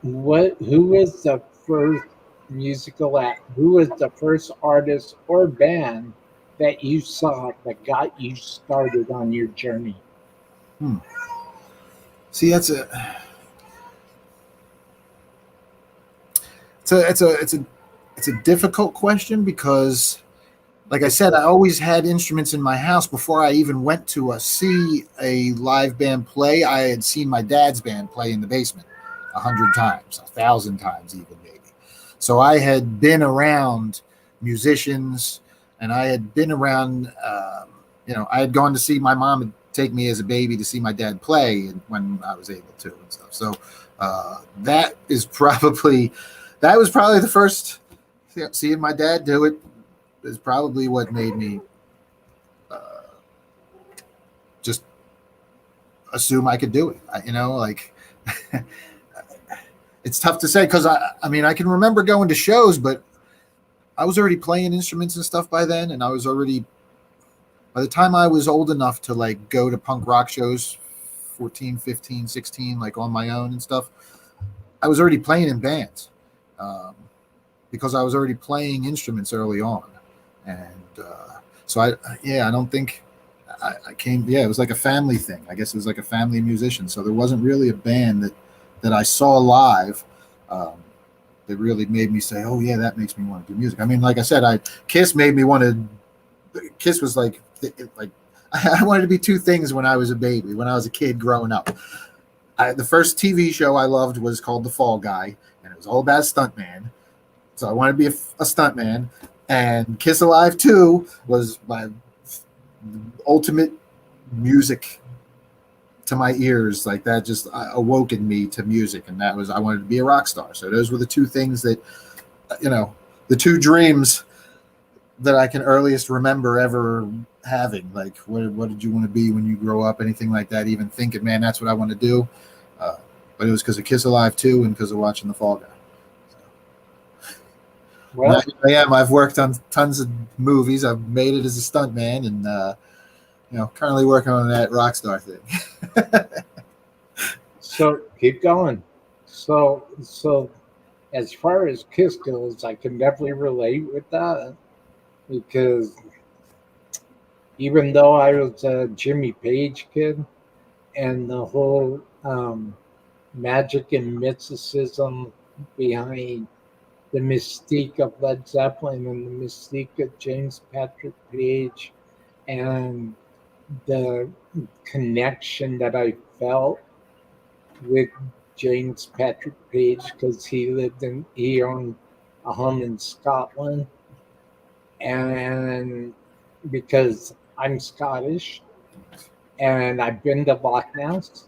A: Who was the first musical act? Who was the first artist or band that you saw that got you started on your journey?
B: Hmm. See, it's a difficult question because, like I said, I always had instruments in my house before I even went to see a live band play. I had seen my dad's band play in the basement 100 times, 1,000 times, even maybe. So I had been around musicians, and I had been around. I had gone to see my mom would take me as a baby to see my dad play when I was able to and stuff. So that is probably that was probably the first seeing my dad do it is probably what made me uh, just assume I could do it. Like it's tough to say because I mean, I can remember going to shows, but I was already playing instruments and stuff by then, and I was already by the time I was old enough to like go to punk rock shows, 14, 15, 16, like on my own and stuff. I was already playing in bands because I was already playing instruments early on, and so I don't think I came. Yeah, it was like a family thing. I guess it was like a family musician. So there wasn't really a band that I saw live um, that really made me say, "Oh yeah, that makes me want to do music." I mean, like I said, Kiss made me want to. Kiss was like I wanted to be two things when I was a baby, when I was a kid growing up. The first TV show I loved was called The Fall Guy, and it was all about stuntman. So I wanted to be a stuntman. And Kiss Alive 2 was my ultimate music to my ears. Like that just awoken me to music, and that was I wanted to be a rock star. So those were the two things that the two dreams that I can earliest remember ever having. Like, what did you want to be when you grow up? Anything like that? Even thinking, man, that's what I want to do. Uh, but it was because of Kiss Alive 2 and because of watching The Fall Guy. So, now
A: Well,
B: here I am. I've worked on tons of movies. I've made it as a stuntman, and currently working on that rock star thing.
A: so keep going. So as far as Kiss goes, I can definitely relate with that because even though I was a Jimmy Page kid and the whole magic and mysticism behind the mystique of Led Zeppelin and the mystique of James Patrick Page and the connection that I felt with James Patrick Page because he owned a home in Scotland, and because I'm Scottish and I've been to Loch Ness,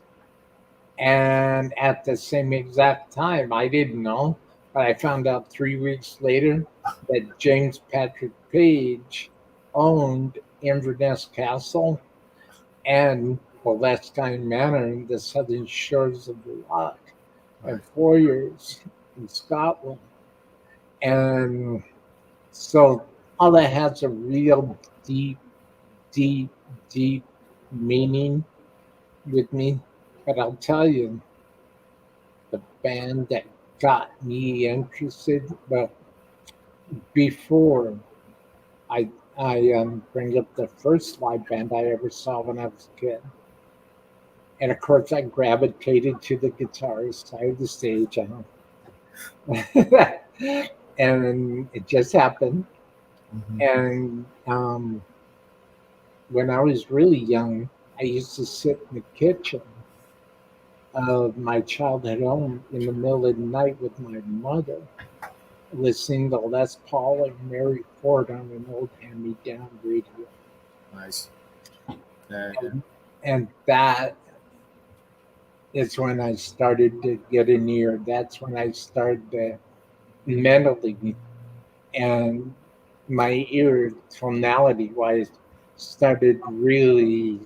A: and at the same exact time I didn't know, but I found out 3 weeks later that James Patrick Page owned Inverness Castle and Palestine Manor in the southern shores of the Loch
B: Right.
A: and 4 years in Scotland. And so all that has a real deep, deep, deep meaning with me. But I'll tell you, the band that got me interested, well, before I bring up the first live band I ever saw when I was a kid. And of course, I gravitated to the guitar side of the stage. And it just happened.
B: Mm-hmm.
A: And when I was really young, I used to sit in the kitchen of my childhood home in the middle of the night with my mother, listening to Les Paul and Mary Ford on an old hand-me-down radio.
B: Nice. Yeah, yeah.
A: And that is when I started to get an ear. That's when I started to mentally and my ear tonality wise started really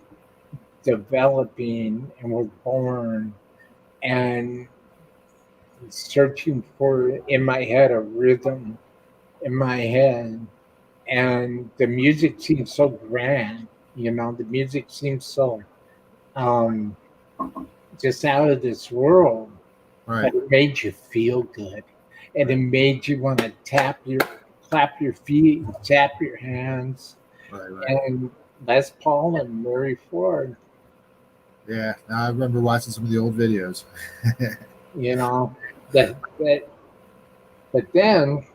A: developing and was born and searching for in my head a rhythm in my head, and the music seems so grand, the music seems so um just out of this world,
B: Right.
A: but it made you feel good, and it made you want to clap your feet, and tap your hands,
B: Right. Right.
A: and Les Paul and Murray Ford.
B: Yeah. Now I remember watching some of the old videos.
A: You know that. But then,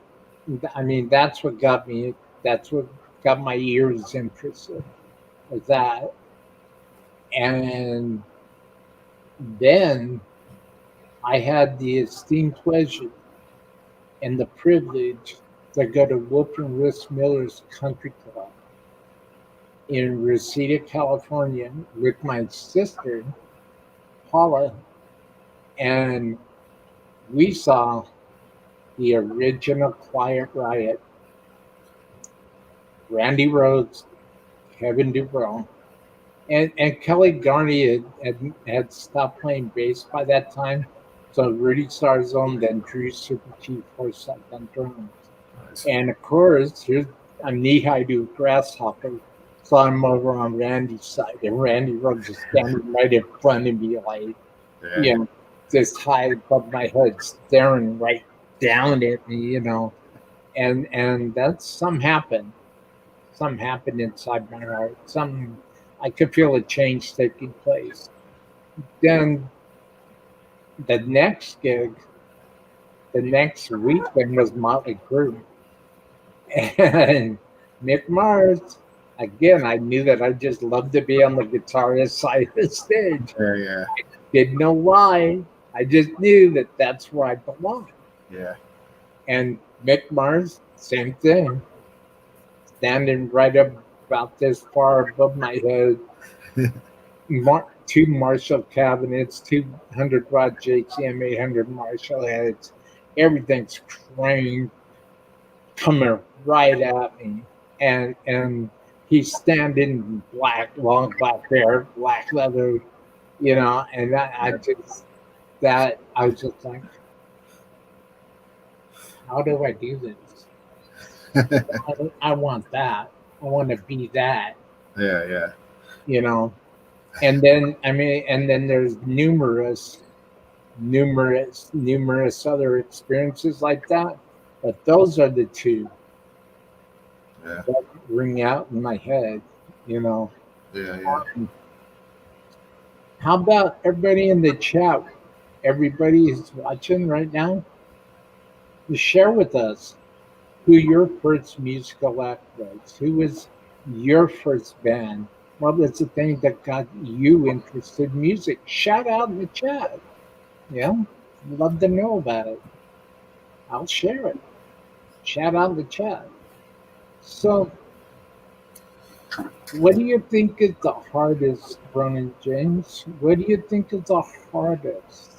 A: I mean, that's what got me. That's what got my ears interested. Was that, and then I had the esteemed pleasure and the privilege to go to Wolf and Russ Miller's Country Club in Reseda, California, with my sister Paula, and we saw the original Quiet Riot. Randy Rhoads, Kevin DuBrow, and Kelly Garney had stopped playing bass by that time. So Rudy Sarzone, then Drew Super Chief Forsyth on drums.
B: Nice.
A: And of course, here's a knee-high to a grasshopper. So I'm over on Randy's side, and Randy Rhoads is standing right in front of me, like,
B: Yeah.
A: you know, just high above my head, staring right down at me, you know. And that's something happened. Something happened inside my heart. Something I could feel a change taking place. Then the next gig, the next weekend was Motley Crue. And Mick Mars, again, I knew that I just loved to be on the guitarist side of the stage.
B: Yeah. Yeah.
A: Didn't know why. I just knew that that's where I belonged.
B: Yeah.
A: And Mick Mars, same thing, standing right up about this far above my head. Two Marshall cabinets, 200-watt JCM 800 Marshall heads. Everything's craned, coming right at me, and he's standing in black, long black hair, black leather, you know, and I was just like, how do I do this? I want that. I want to be that,
B: Yeah. Yeah.
A: you know. And then and then there's numerous other experiences like that. But those are the two
B: Yeah.
A: that ring out in my head, you know.
B: Yeah. Yeah.
A: How about everybody in the chat? Everybody who's watching right now, to share with us who your first musical act was. Who was your first band? What was the thing that got you interested in music? Shout out in the chat. Yeah, love to know about it. I'll share it. Shout out in the chat. So, what do you think is the hardest, Ronin James? What do you think is the hardest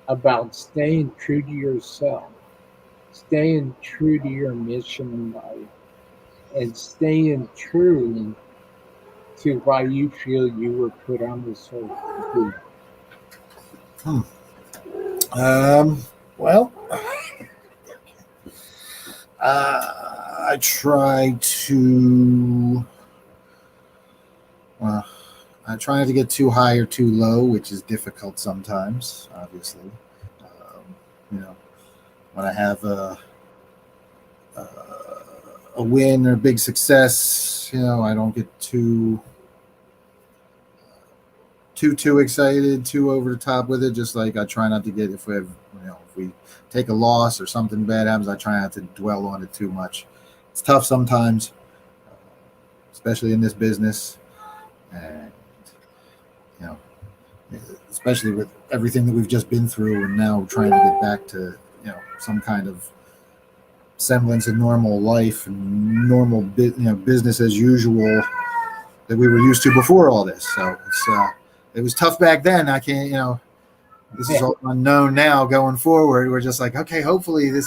A: about staying true to yourself, staying true to your mission in life, and staying true to why you feel you were put on this earth to do?
B: Well, I try to. I try not to get too high or too low, which is difficult sometimes. Obviously, you know, when I have a win or a big success, you know, I don't get too excited, too over the top with it. Just like I try not to get, if we have, you know, if we take a loss or something bad happens, I try not to dwell on it too much. It's tough sometimes, especially in this business, and you know, especially with everything that we've just been through, and now trying to get back to, you know, some kind of semblance of normal life and normal business as usual that we were used to before all this. So it was tough back then. I can't, you know, this is all unknown now going forward. We're just like, okay, hopefully we're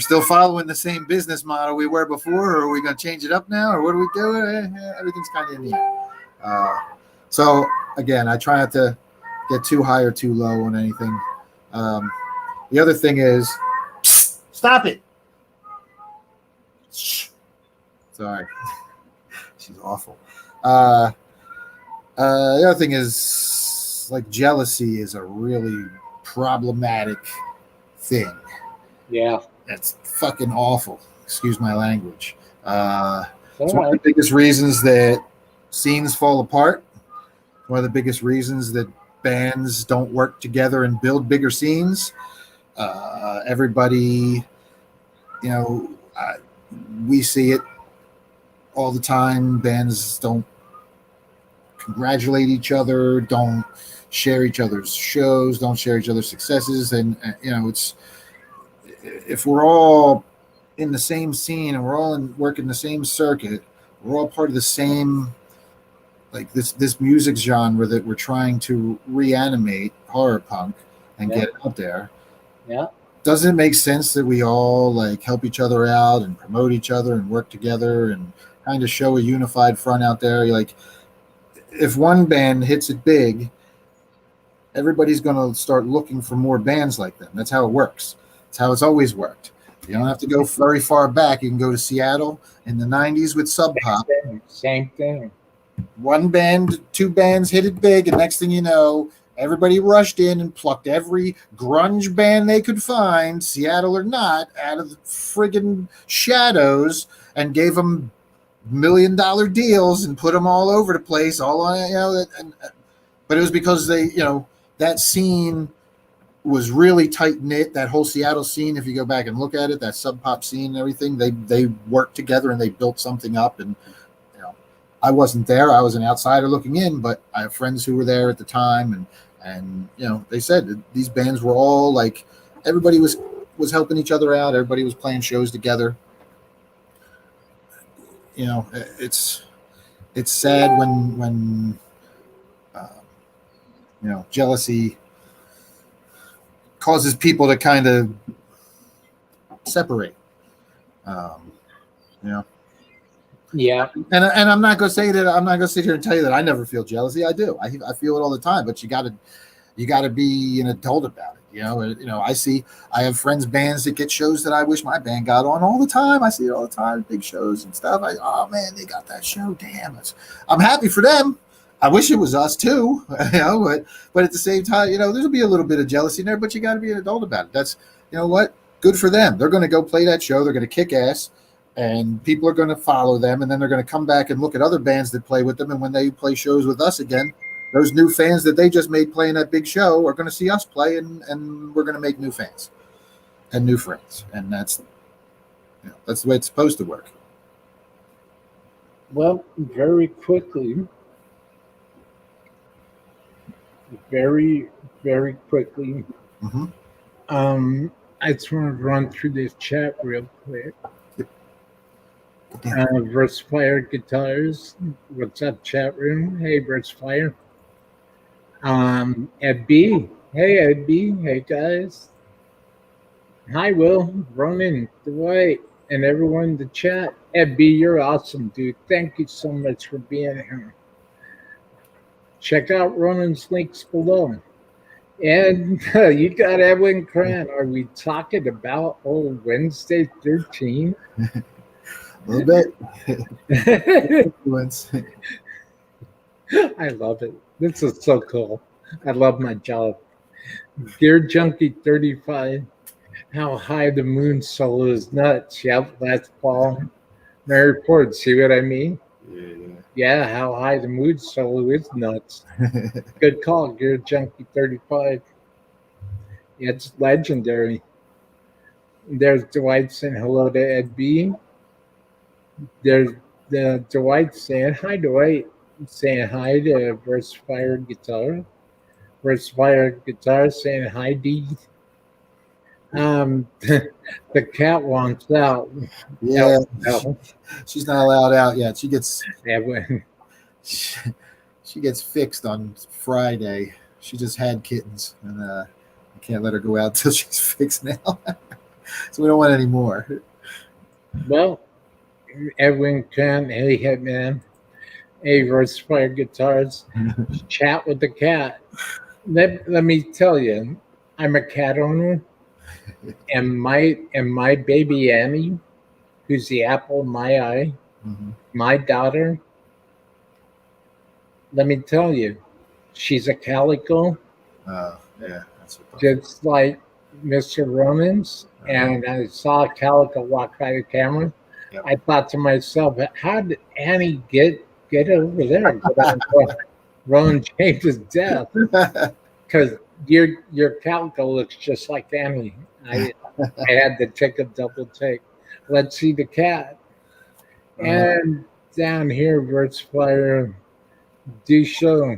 B: still following the same business model we were before, or are we going to change it up now, or what are we doing? Everything's kind of in the air. So again, I try not to get too high or too low on anything. The other thing is, stop it. Sorry. She's awful. The other thing is, like, jealousy is a really problematic thing.
A: Yeah.
B: That's fucking awful. Excuse my language. It's
A: All
B: one of the
A: right.
B: biggest reasons that scenes fall apart. One of the biggest reasons that bands don't work together and build bigger scenes. Everybody, you know, we see it all the time. Bands don't congratulate each other, don't share each other's shows, don't share each other's successes, and you know, it's if we're all in the same scene and we're all working the same circuit, we're all part of the same like this music genre that we're trying to reanimate horror punk and
A: Yeah.
B: get out there.
A: Yeah.
B: Doesn't it make sense that we all like help each other out and promote each other and work together and kind of show a unified front out there? You're like, if one band hits it big, everybody's going to start looking for more bands like them. That's how it works. It's how it's always worked. You don't have to go very far back. You can go to Seattle in the 90s with Sub Pop.
A: Same thing.
B: One band, two bands hit it big, and next thing you know, everybody rushed in and plucked every grunge band they could find, Seattle or not, out of the friggin' shadows and gave them $1 million deals and put them all over the place, all on, you know, but it was because they, you know, that scene was really tight knit. That whole Seattle scene, if you go back and look at it, that Sub Pop scene and everything, they worked together and they built something up. And you know, I wasn't there; I was an outsider looking in, but I have friends who were there at the time, and you know, they said that these bands were all like, everybody was helping each other out. Everybody was playing shows together. You know, it's sad when you know, jealousy causes people to kind of separate. You know,
A: Yeah.
B: and I'm not gonna say that. I'm not gonna sit here and tell you that I never feel jealousy. I do. I feel it all the time. But you gotta be an adult about it. You know. I have friends, bands that get shows that I wish my band got on all the time. I see it all the time, big shows and stuff. Oh man, they got that show. Damn, I'm happy for them. I wish it was us too, you know, but at the same time, you know, there'll be a little bit of jealousy in there, but you got to be an adult about it. That's, you know what, good for them. They're going to go play that show. They're going to kick ass, and people are going to follow them, and then they're going to come back and look at other bands that play with them. And when they play shows with us again, those new fans that they just made playing that big show are going to see us play, and we're going to make new fans and new friends, and that's, you know, that's the way it's supposed to work.
A: Well, very quickly, very, very quickly.
B: Mm-hmm.
A: I just want to run through this chat real quick.
B: Yeah.
A: Versfire Guitars, what's up, chat room? Hey, Versfire. Ed B. Hey, Ed B. Hey, guys. Hi, Will, Ronin, Dwight, and everyone in the chat. Ed B, you're awesome, dude. Thank you so much for being here. Check out Ronin's links below. And you got Edwin Cran. Are we talking about old Wednesday 13?
B: A little bit.
A: I love it. This is so cool. I love my job. Gear Junkie 35. How high the moon solo is nuts. Yep, that's Paul. Mary Ford, see what I mean? Yeah, how high the moon solo is nuts. Good call, Gear Junkie 35. It's legendary. There's Dwight saying hello to Ed B. There's the Dwight saying hi, Dwight. Saying hi to Versfire Guitar. Versfire Guitar saying hi, D. The cat wants out.
B: Yeah,
A: No.
B: she's not allowed out yet. She gets
A: Edwin.
B: she gets fixed on Friday. She just had kittens, and I can't let her go out till she's fixed now. So we don't want any more.
A: Well, Edwin can. Hey, Hitman. Hey, Versfire Guitars. Chat with the cat. Let me tell you, I'm a cat owner, and my baby Annie, who's the apple of my eye, my daughter. Let me tell you, she's a calico.
B: Yeah.
A: just like Mr. Ronin's, and I saw Calico walk by the camera.
B: Yep.
A: I thought to myself, how did Annie get over there? Get on Ronin James' death? Because your Calico looks just like Annie. I had to take a double take. Let's see the cat. And down here, Verts Flyer, do show.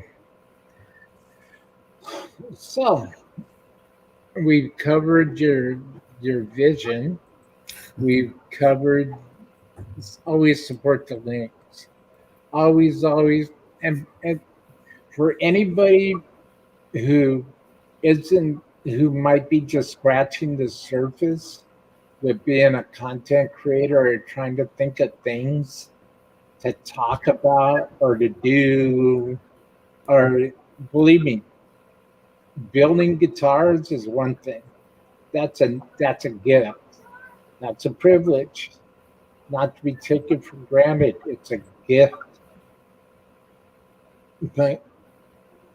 A: So we've covered your vision. We've covered always support the links. Always, and for anybody who might be just scratching the surface with being a content creator or trying to think of things to talk about or to do, or believe me, building guitars is one thing. That's a gift. That's a privilege, not to be taken for granted. It's a gift. But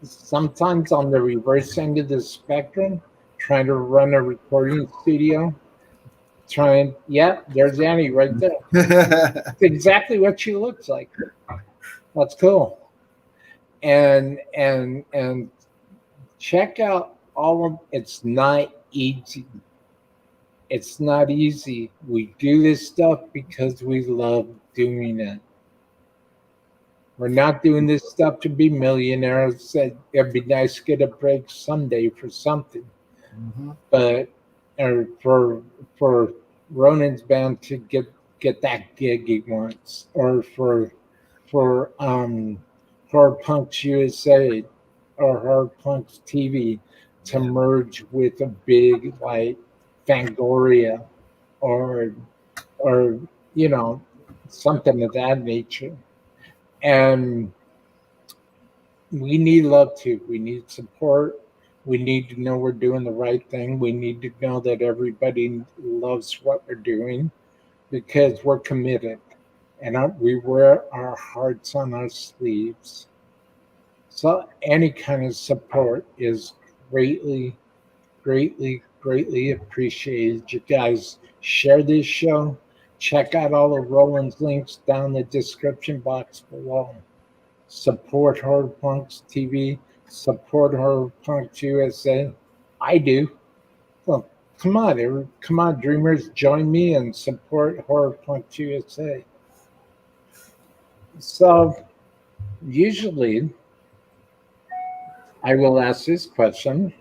A: sometimes on the reverse end of the spectrum, trying to run a recording studio, there's Annie right there. It's exactly what she looks like. That's cool. And check out all of it's not easy. It's not easy. We do this stuff because we love doing it. We're not doing this stuff to be millionaires. It'd be nice to get a break someday for something. But or for Ronin's band to get that gig he wants, or for Horror Punks USA or Horror Punks TV to merge with a big like Fangoria or something of that nature. And we need love too. We need support. We need to know we're doing the right thing. We need to know that everybody loves what we're doing because we're committed and we wear our hearts on our sleeves. So any kind of support is greatly, greatly, greatly appreciated. You guys share this show. Check out all of Roland's links down in the description box below. Support Horror Punks TV. Support Horror Punks USA. I do. Well, come on, dreamers, join me and support Horror Punks USA. So, usually, I will ask this question.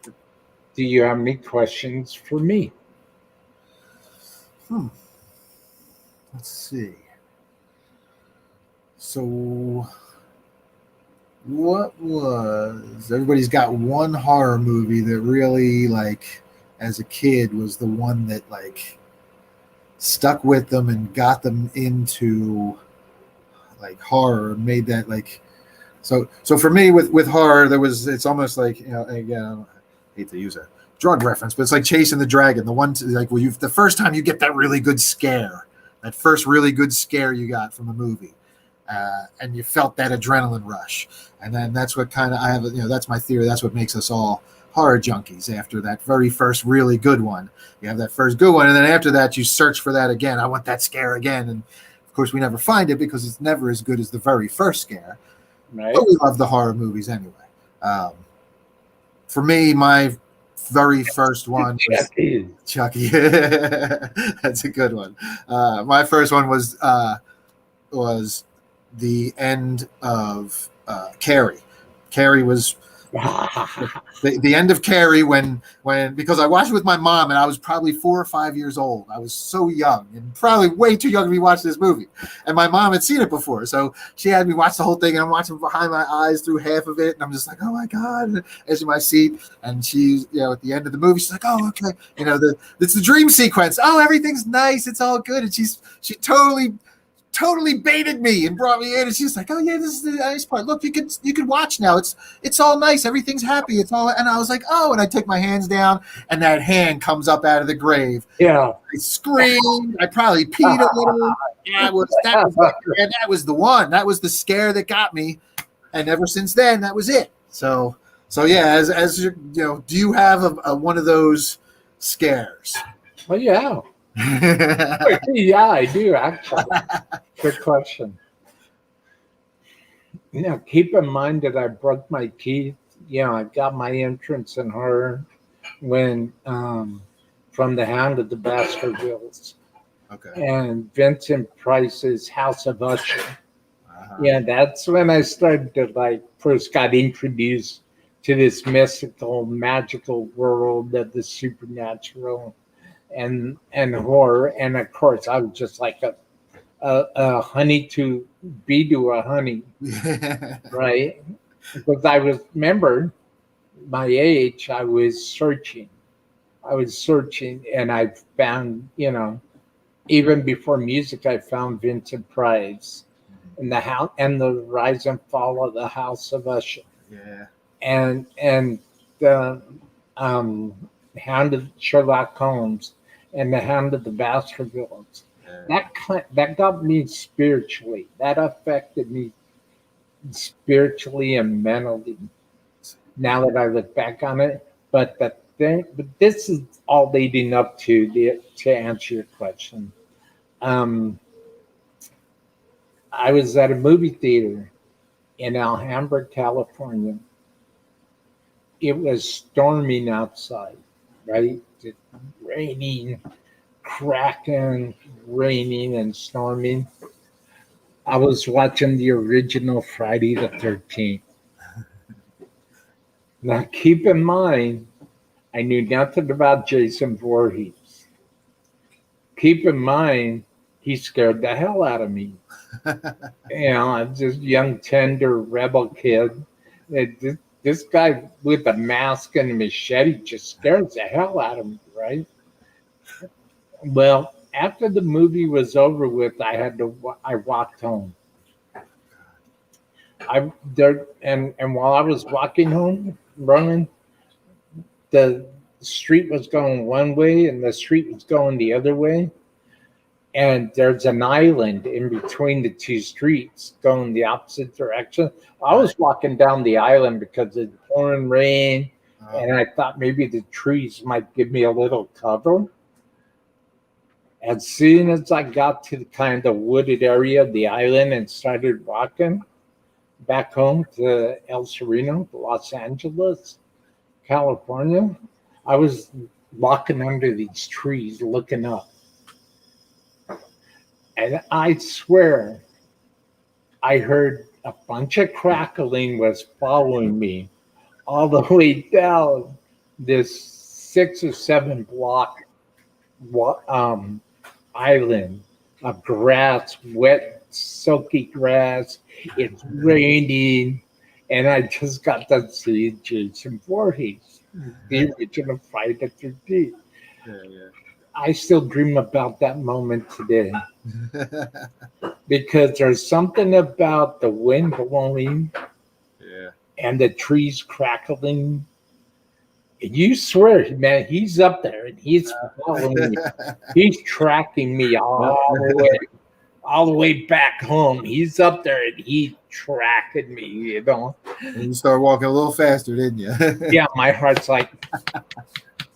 A: Do you have any questions for me?
B: Let's see. So, what was everybody's got one horror movie that really, like, as a kid, was the one that like stuck with them and got them into like horror, made that like so for me with horror, it's almost like, again, I hate to use a drug reference, but it's like chasing the dragon. The one like the first time you get that really good scare, that first really good scare you got from a movie. And you felt that adrenaline rush, and then that's what kind of I have. That's my theory. That's what makes us all horror junkies. After that very first really good one, you have that first good one, and then after that, you search for that again. I want that scare again, and of course, we never find it because it's never as good as the very first scare.
A: Right.
B: But we love the horror movies anyway. For me, my very first one was Chucky. That's a good one. My first one was the end of Carrie. Carrie was the end of Carrie when because I watched it with my mom and I was probably 4 or 5 years old. I was so young and probably way too young to be watching this movie. And my mom had seen it before, so she had me watch the whole thing. And I'm watching behind my eyes through half of it, and I'm just like, oh my god! As in my seat, and she's at the end of the movie, she's like, oh okay, it's the dream sequence. Oh, everything's nice, it's all good, and she totally baited me and brought me in, and she's like, oh yeah, this is the nice part, look, you could watch now, it's all nice, everything's happy, it's all. And I was like, oh, and I take my hands down and that hand comes up out of the grave.
A: I
B: screamed, I probably peed a little. That was the one, that was the scare that got me, and ever since then that was it. So So yeah, as you know, do you have a one of those scares?
A: Well, yeah. Yeah, I do, actually. Good question. Now, keep in mind that I broke my teeth. I got my entrance in horror when from the Hound of the Baskervilles
B: Okay.
A: and Vincent Price's House of Usher.
B: Uh-huh.
A: Yeah, that's when I started to first got introduced to this mystical, magical world of the supernatural and horror. And of course, I was just like a honey to bee to a honey, right? Because I was remember my age, I was searching, and I found, even before music, I found Vincent Price and the house and the rise and fall of the House of Usher,
B: Yeah.
A: and the um, Hound of Sherlock Holmes and the Hound of the Baskervilles.
B: Yeah.
A: That got me spiritually. That affected me spiritually and mentally. Now that I look back on it, but this is all leading up to answer your question. Um, I was at a movie theater in Alhambra, California. It was storming outside, right? It raining, cracking, raining, and storming. I was watching the original Friday the 13th. Now, keep in mind, I knew nothing about Jason Voorhees. Keep in mind, he scared the hell out of me. I'm just young, tender rebel kid. This guy with a mask and a machete just scares the hell out of me, right? Well, after the movie was over with, I walked home. I there and while I was walking home, running, the street was going one way and the street was going the other way. And there's an island in between the two streets going the opposite direction. I
B: Right.
A: was walking down the island because it's pouring rain,
B: Oh.
A: and I thought maybe the trees might give me a little cover. As soon as I got to the kind of wooded area of the island and started walking back home to El Sereno, Los Angeles, California, I was walking under these trees looking up. And I swear I heard a bunch of crackling was following me all the way down this 6 or 7 block island of grass, wet, soaky grass. It's raining, and I just got to see Jason Voorhees, the original Friday the 13th.
B: Yeah.
A: I still dream about that moment today
B: Yeah.
A: because there's something about the wind blowing
B: Yeah.
A: and the trees crackling. And you swear, man, he's up there and he's following me. He's tracking me all the way back home. He's up there and he's tracking me.
B: And you start walking a little faster, didn't you?
A: Yeah, my heart's like,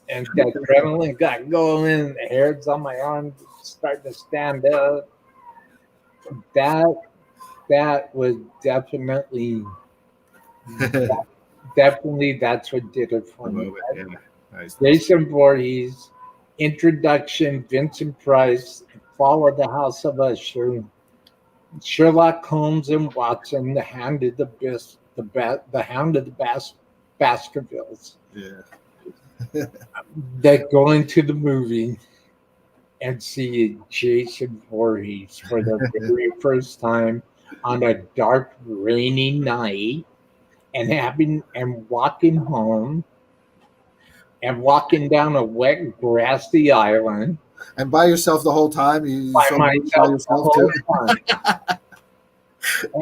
A: and the adrenaline got going, the hairs on my arms starting to stand up. That that was definitely that's what did it for me.
B: Yeah. Nice.
A: Jason Voorhees, introduction, Vincent Price, fall of the House of Usher, Sherlock Holmes and Watson, the Hound of the Hound of the Baskervilles.
B: Yeah.
A: That go into the movie and see Jason Voorhees for the very first time on a dark, rainy night, and walking home and walking down a wet, grassy island
B: And by yourself the whole time? You
A: by
B: saw movies by
A: myself the
B: yourself
A: whole
B: too?
A: time.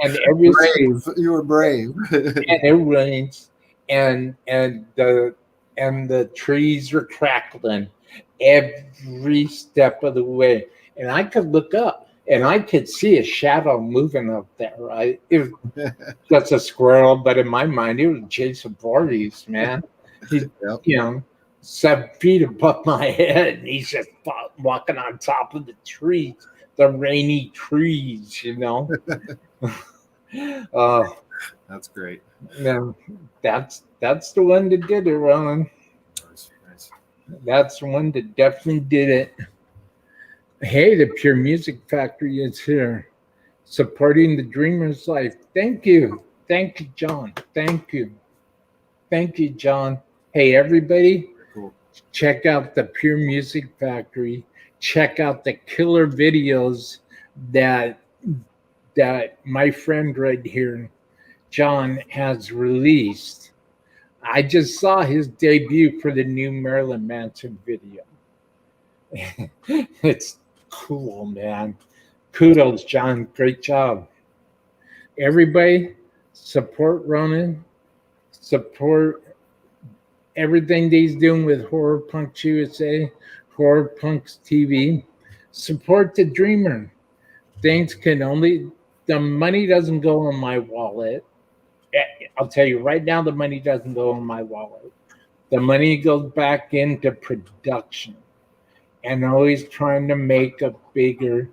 A: And every
B: Brave. You were brave.
A: and it rains, and the trees were crackling every step of the way, and I could look up and I could see a shadow moving up there. Right, it was just a squirrel, but in my mind, it was Jason Voorhees, man. He,
B: Yep.
A: 7 feet above my head, and he's just walking on top of the trees, the rainy trees. Uh,
B: That's great.
A: no, that's the one that did it, Ronan.
B: Nice, nice.
A: That's the one that definitely did it. Hey, the Pure Music Factory is here, supporting the dreamer's life. Thank you, John. Thank you, John. Hey, everybody,
B: Cool.
A: check out the Pure Music Factory. Check out the killer videos that my friend right here, John, has released. I just saw his debut for the new Marilyn Manson video. It's cool, man. Kudos, John. Great job. Everybody, support Ronin. Support everything that he's doing with Horror Punks USA, Horror Punks TV. Support the dreamer. The money doesn't go in my wallet. I'll tell you right now, the money doesn't go in my wallet. The money goes back into production and always trying to make a bigger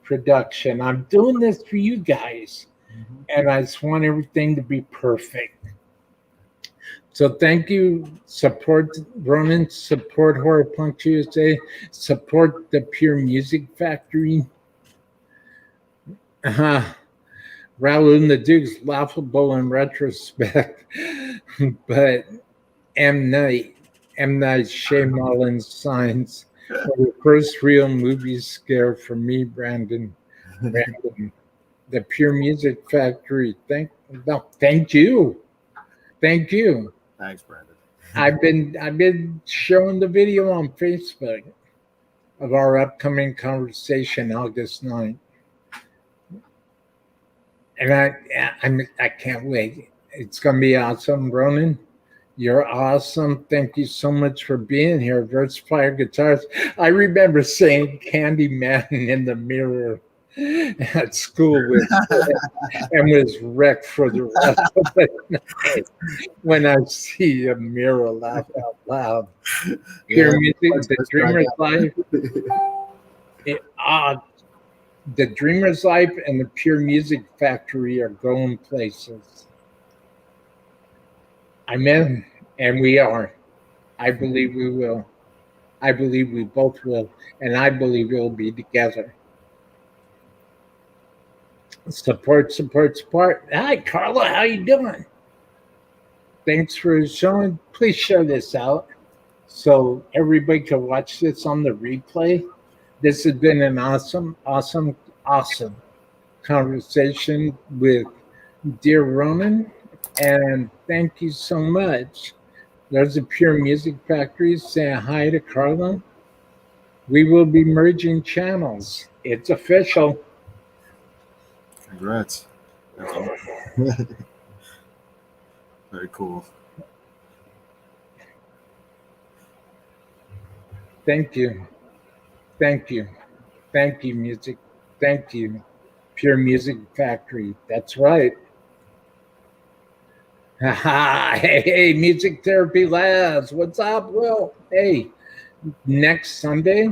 A: production. I'm doing this for you guys, and I just want everything to be perfect. So thank you. Support Ronin, support Horror Punks USA, support the Pure Music Factory. Raul and the Duke's laughable in retrospect, but M. Night Shyamalan signs the first real movie scare for me, Brandon. The Pure Music Factory. Thank you. Thank you.
B: Thanks, Brandon.
A: I've been showing the video on Facebook of our upcoming conversation August 9th. And I can't wait. It's gonna be awesome, Ronan. You're awesome. Thank you so much for being here. Versfire Guitars. I remember saying Candyman in the mirror at school and was wrecked for the rest of the night when I see a mirror laugh out loud. Pure Music, the Dreamer's Life. The Dreamer's Life and the Pure Music Factory are going places. Amen. And we are. I believe we will. I believe we both will. And I believe we'll be together. Support. Hi, Carla. How you doing? Thanks for showing. Please share this out so everybody can watch this on the replay. This has been an awesome conversation with dear Ronan. And thank you so much. There's a Pure Music Factory saying hi to Carla. We will be merging channels. It's official.
B: Congrats. Very cool.
A: Thank you, music. Thank you, Pure Music Factory. That's right. Hey, Music Therapy Labs. What's up, Will? Hey, next Sunday,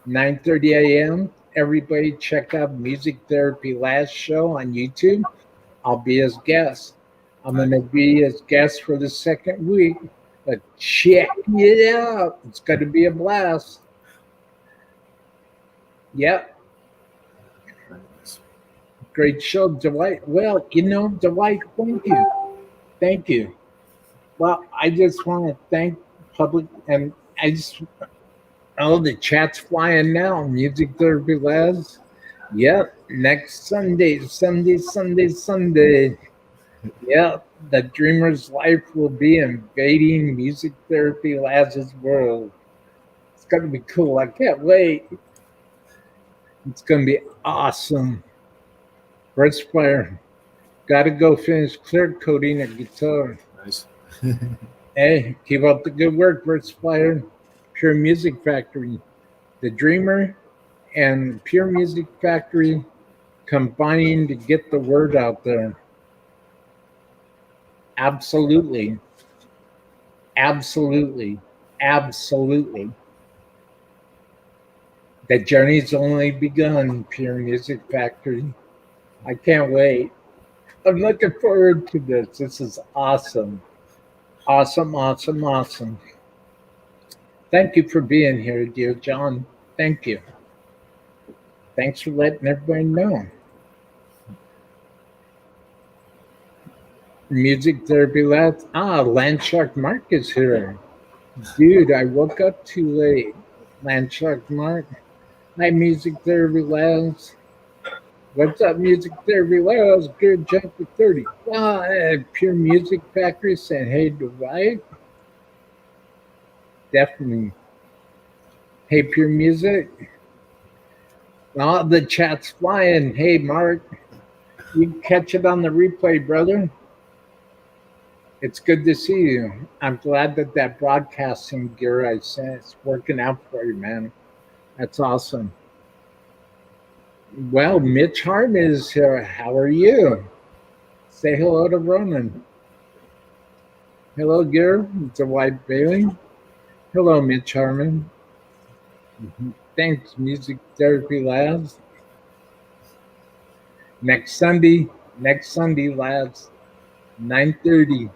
A: 9:30 a.m. Everybody check out Music Therapy Labs show on YouTube. I'll be his guest. I'm going to be his guest for the second week. But check it out. It's going to be a blast. Yep. Great show, Dwight. Well, Dwight, thank you. Well, I just want to thank public, and the chat's flying now. Music Therapy Labs. Yep, next Sunday. Yep, the dreamer's life will be invading Music Therapy Labs' world. It's going to be cool. I can't wait. It's going to be awesome. First Fire. Got to go finish clear coating a guitar.
B: Nice.
A: Hey, keep up the good work, First Fire. Pure Music Factory. The Dreamer and Pure Music Factory combining to get the word out there. Absolutely. Absolutely. Absolutely. The journey's only begun, Pure Music Factory. I can't wait. I'm looking forward to this. This is awesome. Awesome, awesome, awesome. Thank you for being here, dear John. Thank you. Thanks for letting everybody know. Music Therapy Labs. Landshark Mark is here. Dude, I woke up too late. Landshark Mark. Hi, Music Therapy Labs. What's up, Music Therapy Labs? Good jump to 35. Pure Music Factory saying, hey, Dwight. Definitely. Hey, Pure Music. The chat's flying. Hey, Mark. You can catch it on the replay, brother. It's good to see you. I'm glad that broadcasting gear I sent is working out for you, man. That's awesome. Well, Mitch Harmon is here. How are you? Say hello to Ronin. Hello, Gear. It's a white Bailey. Hello, Mitch Harmon. Thanks, Music Therapy Labs. Next Sunday, lads, 9:30.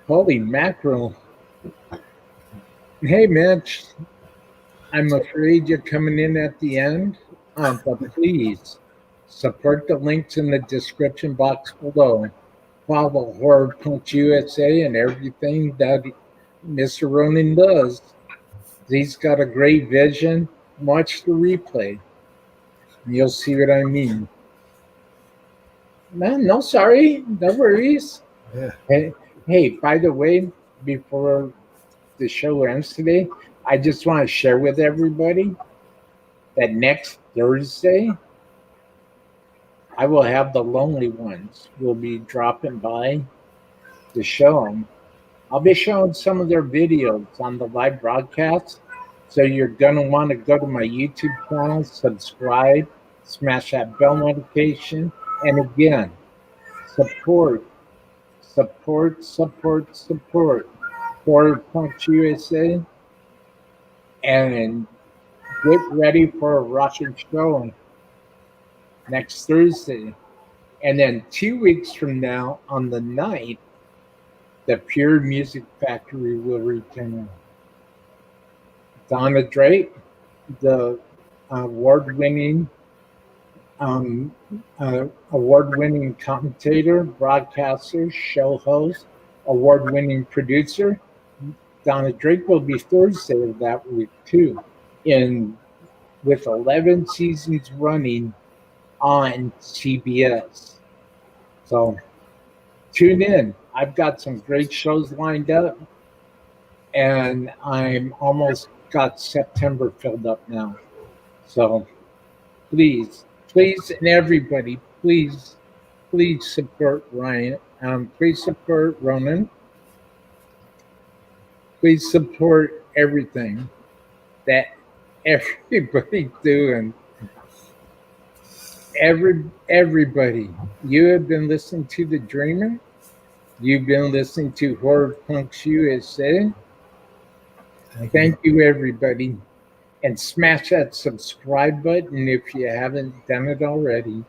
A: Holy mackerel. Hey, Mitch. I'm afraid you're coming in at the end, but please support the links in the description box below. Follow Horror Punch USA and everything that Mr. Ronin does. He's got a great vision. Watch the replay. And you'll see what I mean. No, sorry. No worries.
B: Yeah.
A: Hey, by the way, before the show ends today, I just want to share with everybody that next Thursday, I will have the Lonely Ones will be dropping by to show them. I'll be showing some of their videos on the live broadcast. So you're going to want to go to my YouTube channel, subscribe, smash that bell notification, and again, support. Horror Punch USA, and get ready for a rocking show next Thursday. And then 2 weeks from now, on the 9th, the Pure Music Factory will return. Donna Drake, the award-winning commentator, broadcaster, show host, award-winning producer. Donna Drake will be Thursday of that week too, with 11 seasons running on CBS. So tune in. I've got some great shows lined up, and I'm almost got September filled up now. So please, and everybody, please support Ryan. Please support Ronin. Please support everything that everybody's doing. Everybody, you have been listening to The Dreamer. You've been listening to Horror Punks USA. Thank you, everybody. And smash that subscribe button if you haven't done it already.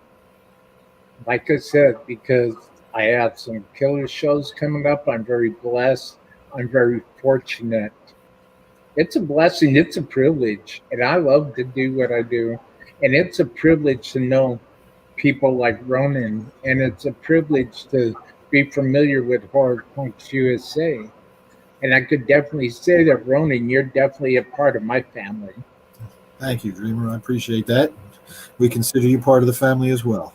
A: Like I said, because I have some killer shows coming up, I'm very blessed. I'm very fortunate. It's a blessing. It's a privilege. And I love to do what I do. And it's a privilege to know people like Ronin. And it's a privilege to be familiar with Horror Punks USA. And I could definitely say that, Ronin, you're definitely a part of my family.
B: Thank you, Dreamer. I appreciate that. We consider you part of the family as well.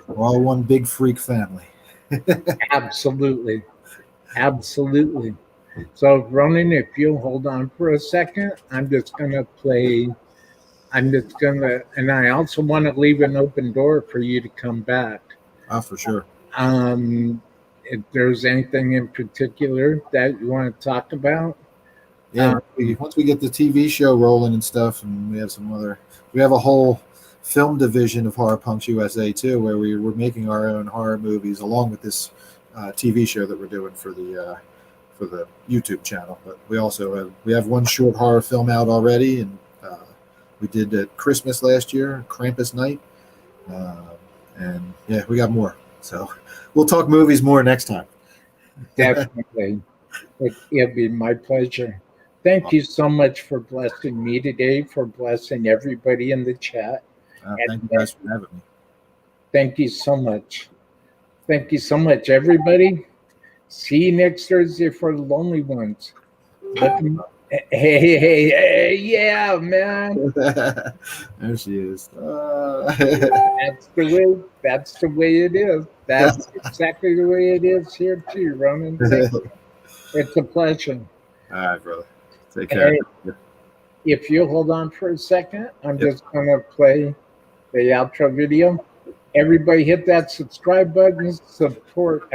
B: We're all one big freak family.
A: Absolutely. So, Ronin, if you'll hold on for a second, and I also want to leave an open door for you to come back.
B: For sure.
A: If there's anything in particular that you want to talk about.
B: Yeah, once we get the TV show rolling and stuff, and we have a whole film division of Horror Punks USA too, where we're making our own horror movies along with this TV show that we're doing for the YouTube channel. But we have one short horror film out already, and we did at Christmas last year, Krampus Night, and yeah, we got more. So we'll talk movies more next time.
A: Definitely. It'll be my pleasure. Thank you so much for blessing me today, for blessing everybody in the chat.
B: Thank you guys for having me.
A: Thank you so much. Thank you so much, everybody. See you next Thursday for the lonely ones. Hey, yeah, man.
B: There she is.
A: That's the way it is. That's exactly the way it is here too, Ronin. It's a pleasure.
B: All right, brother. Take care.
A: Hey, if you hold on for a second, I'm just going to play the outro video. Everybody hit that subscribe button. Support.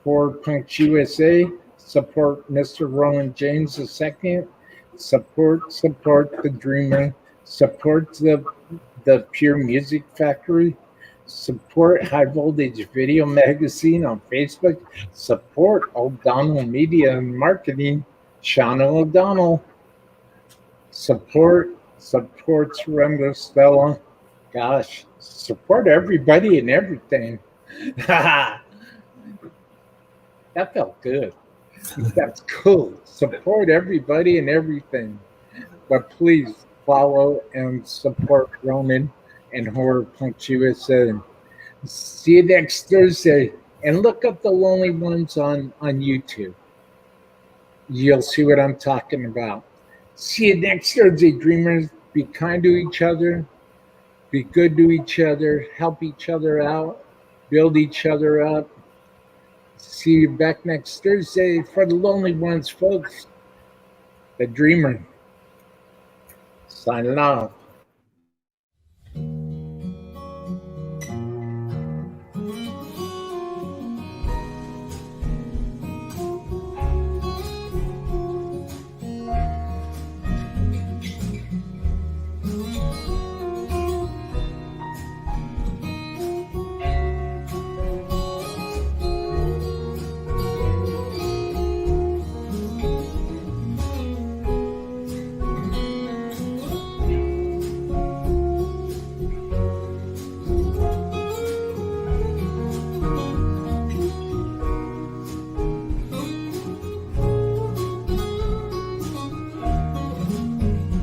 A: Horror Punks USA. Support Mr. Ronin James II. Support the Dreamer. Support the Pure Music Factory. Support High Voltage Video Magazine on Facebook. Support O'Donnell Media and Marketing, Shauna O'Donnell. Support Surrender Stella. Gosh, support everybody and everything. That felt good. That's cool. Support everybody and everything. But please follow and support Ronin and Horror Punks USA. See you next Thursday. And look up the Lonely Ones on YouTube. You'll see what I'm talking about. See you next Thursday, dreamers. Be kind to each other. Be good to each other. Help each other out. Build each other up. See you back next Thursday for the Lonely Ones, folks. The Dreamer. Signing off.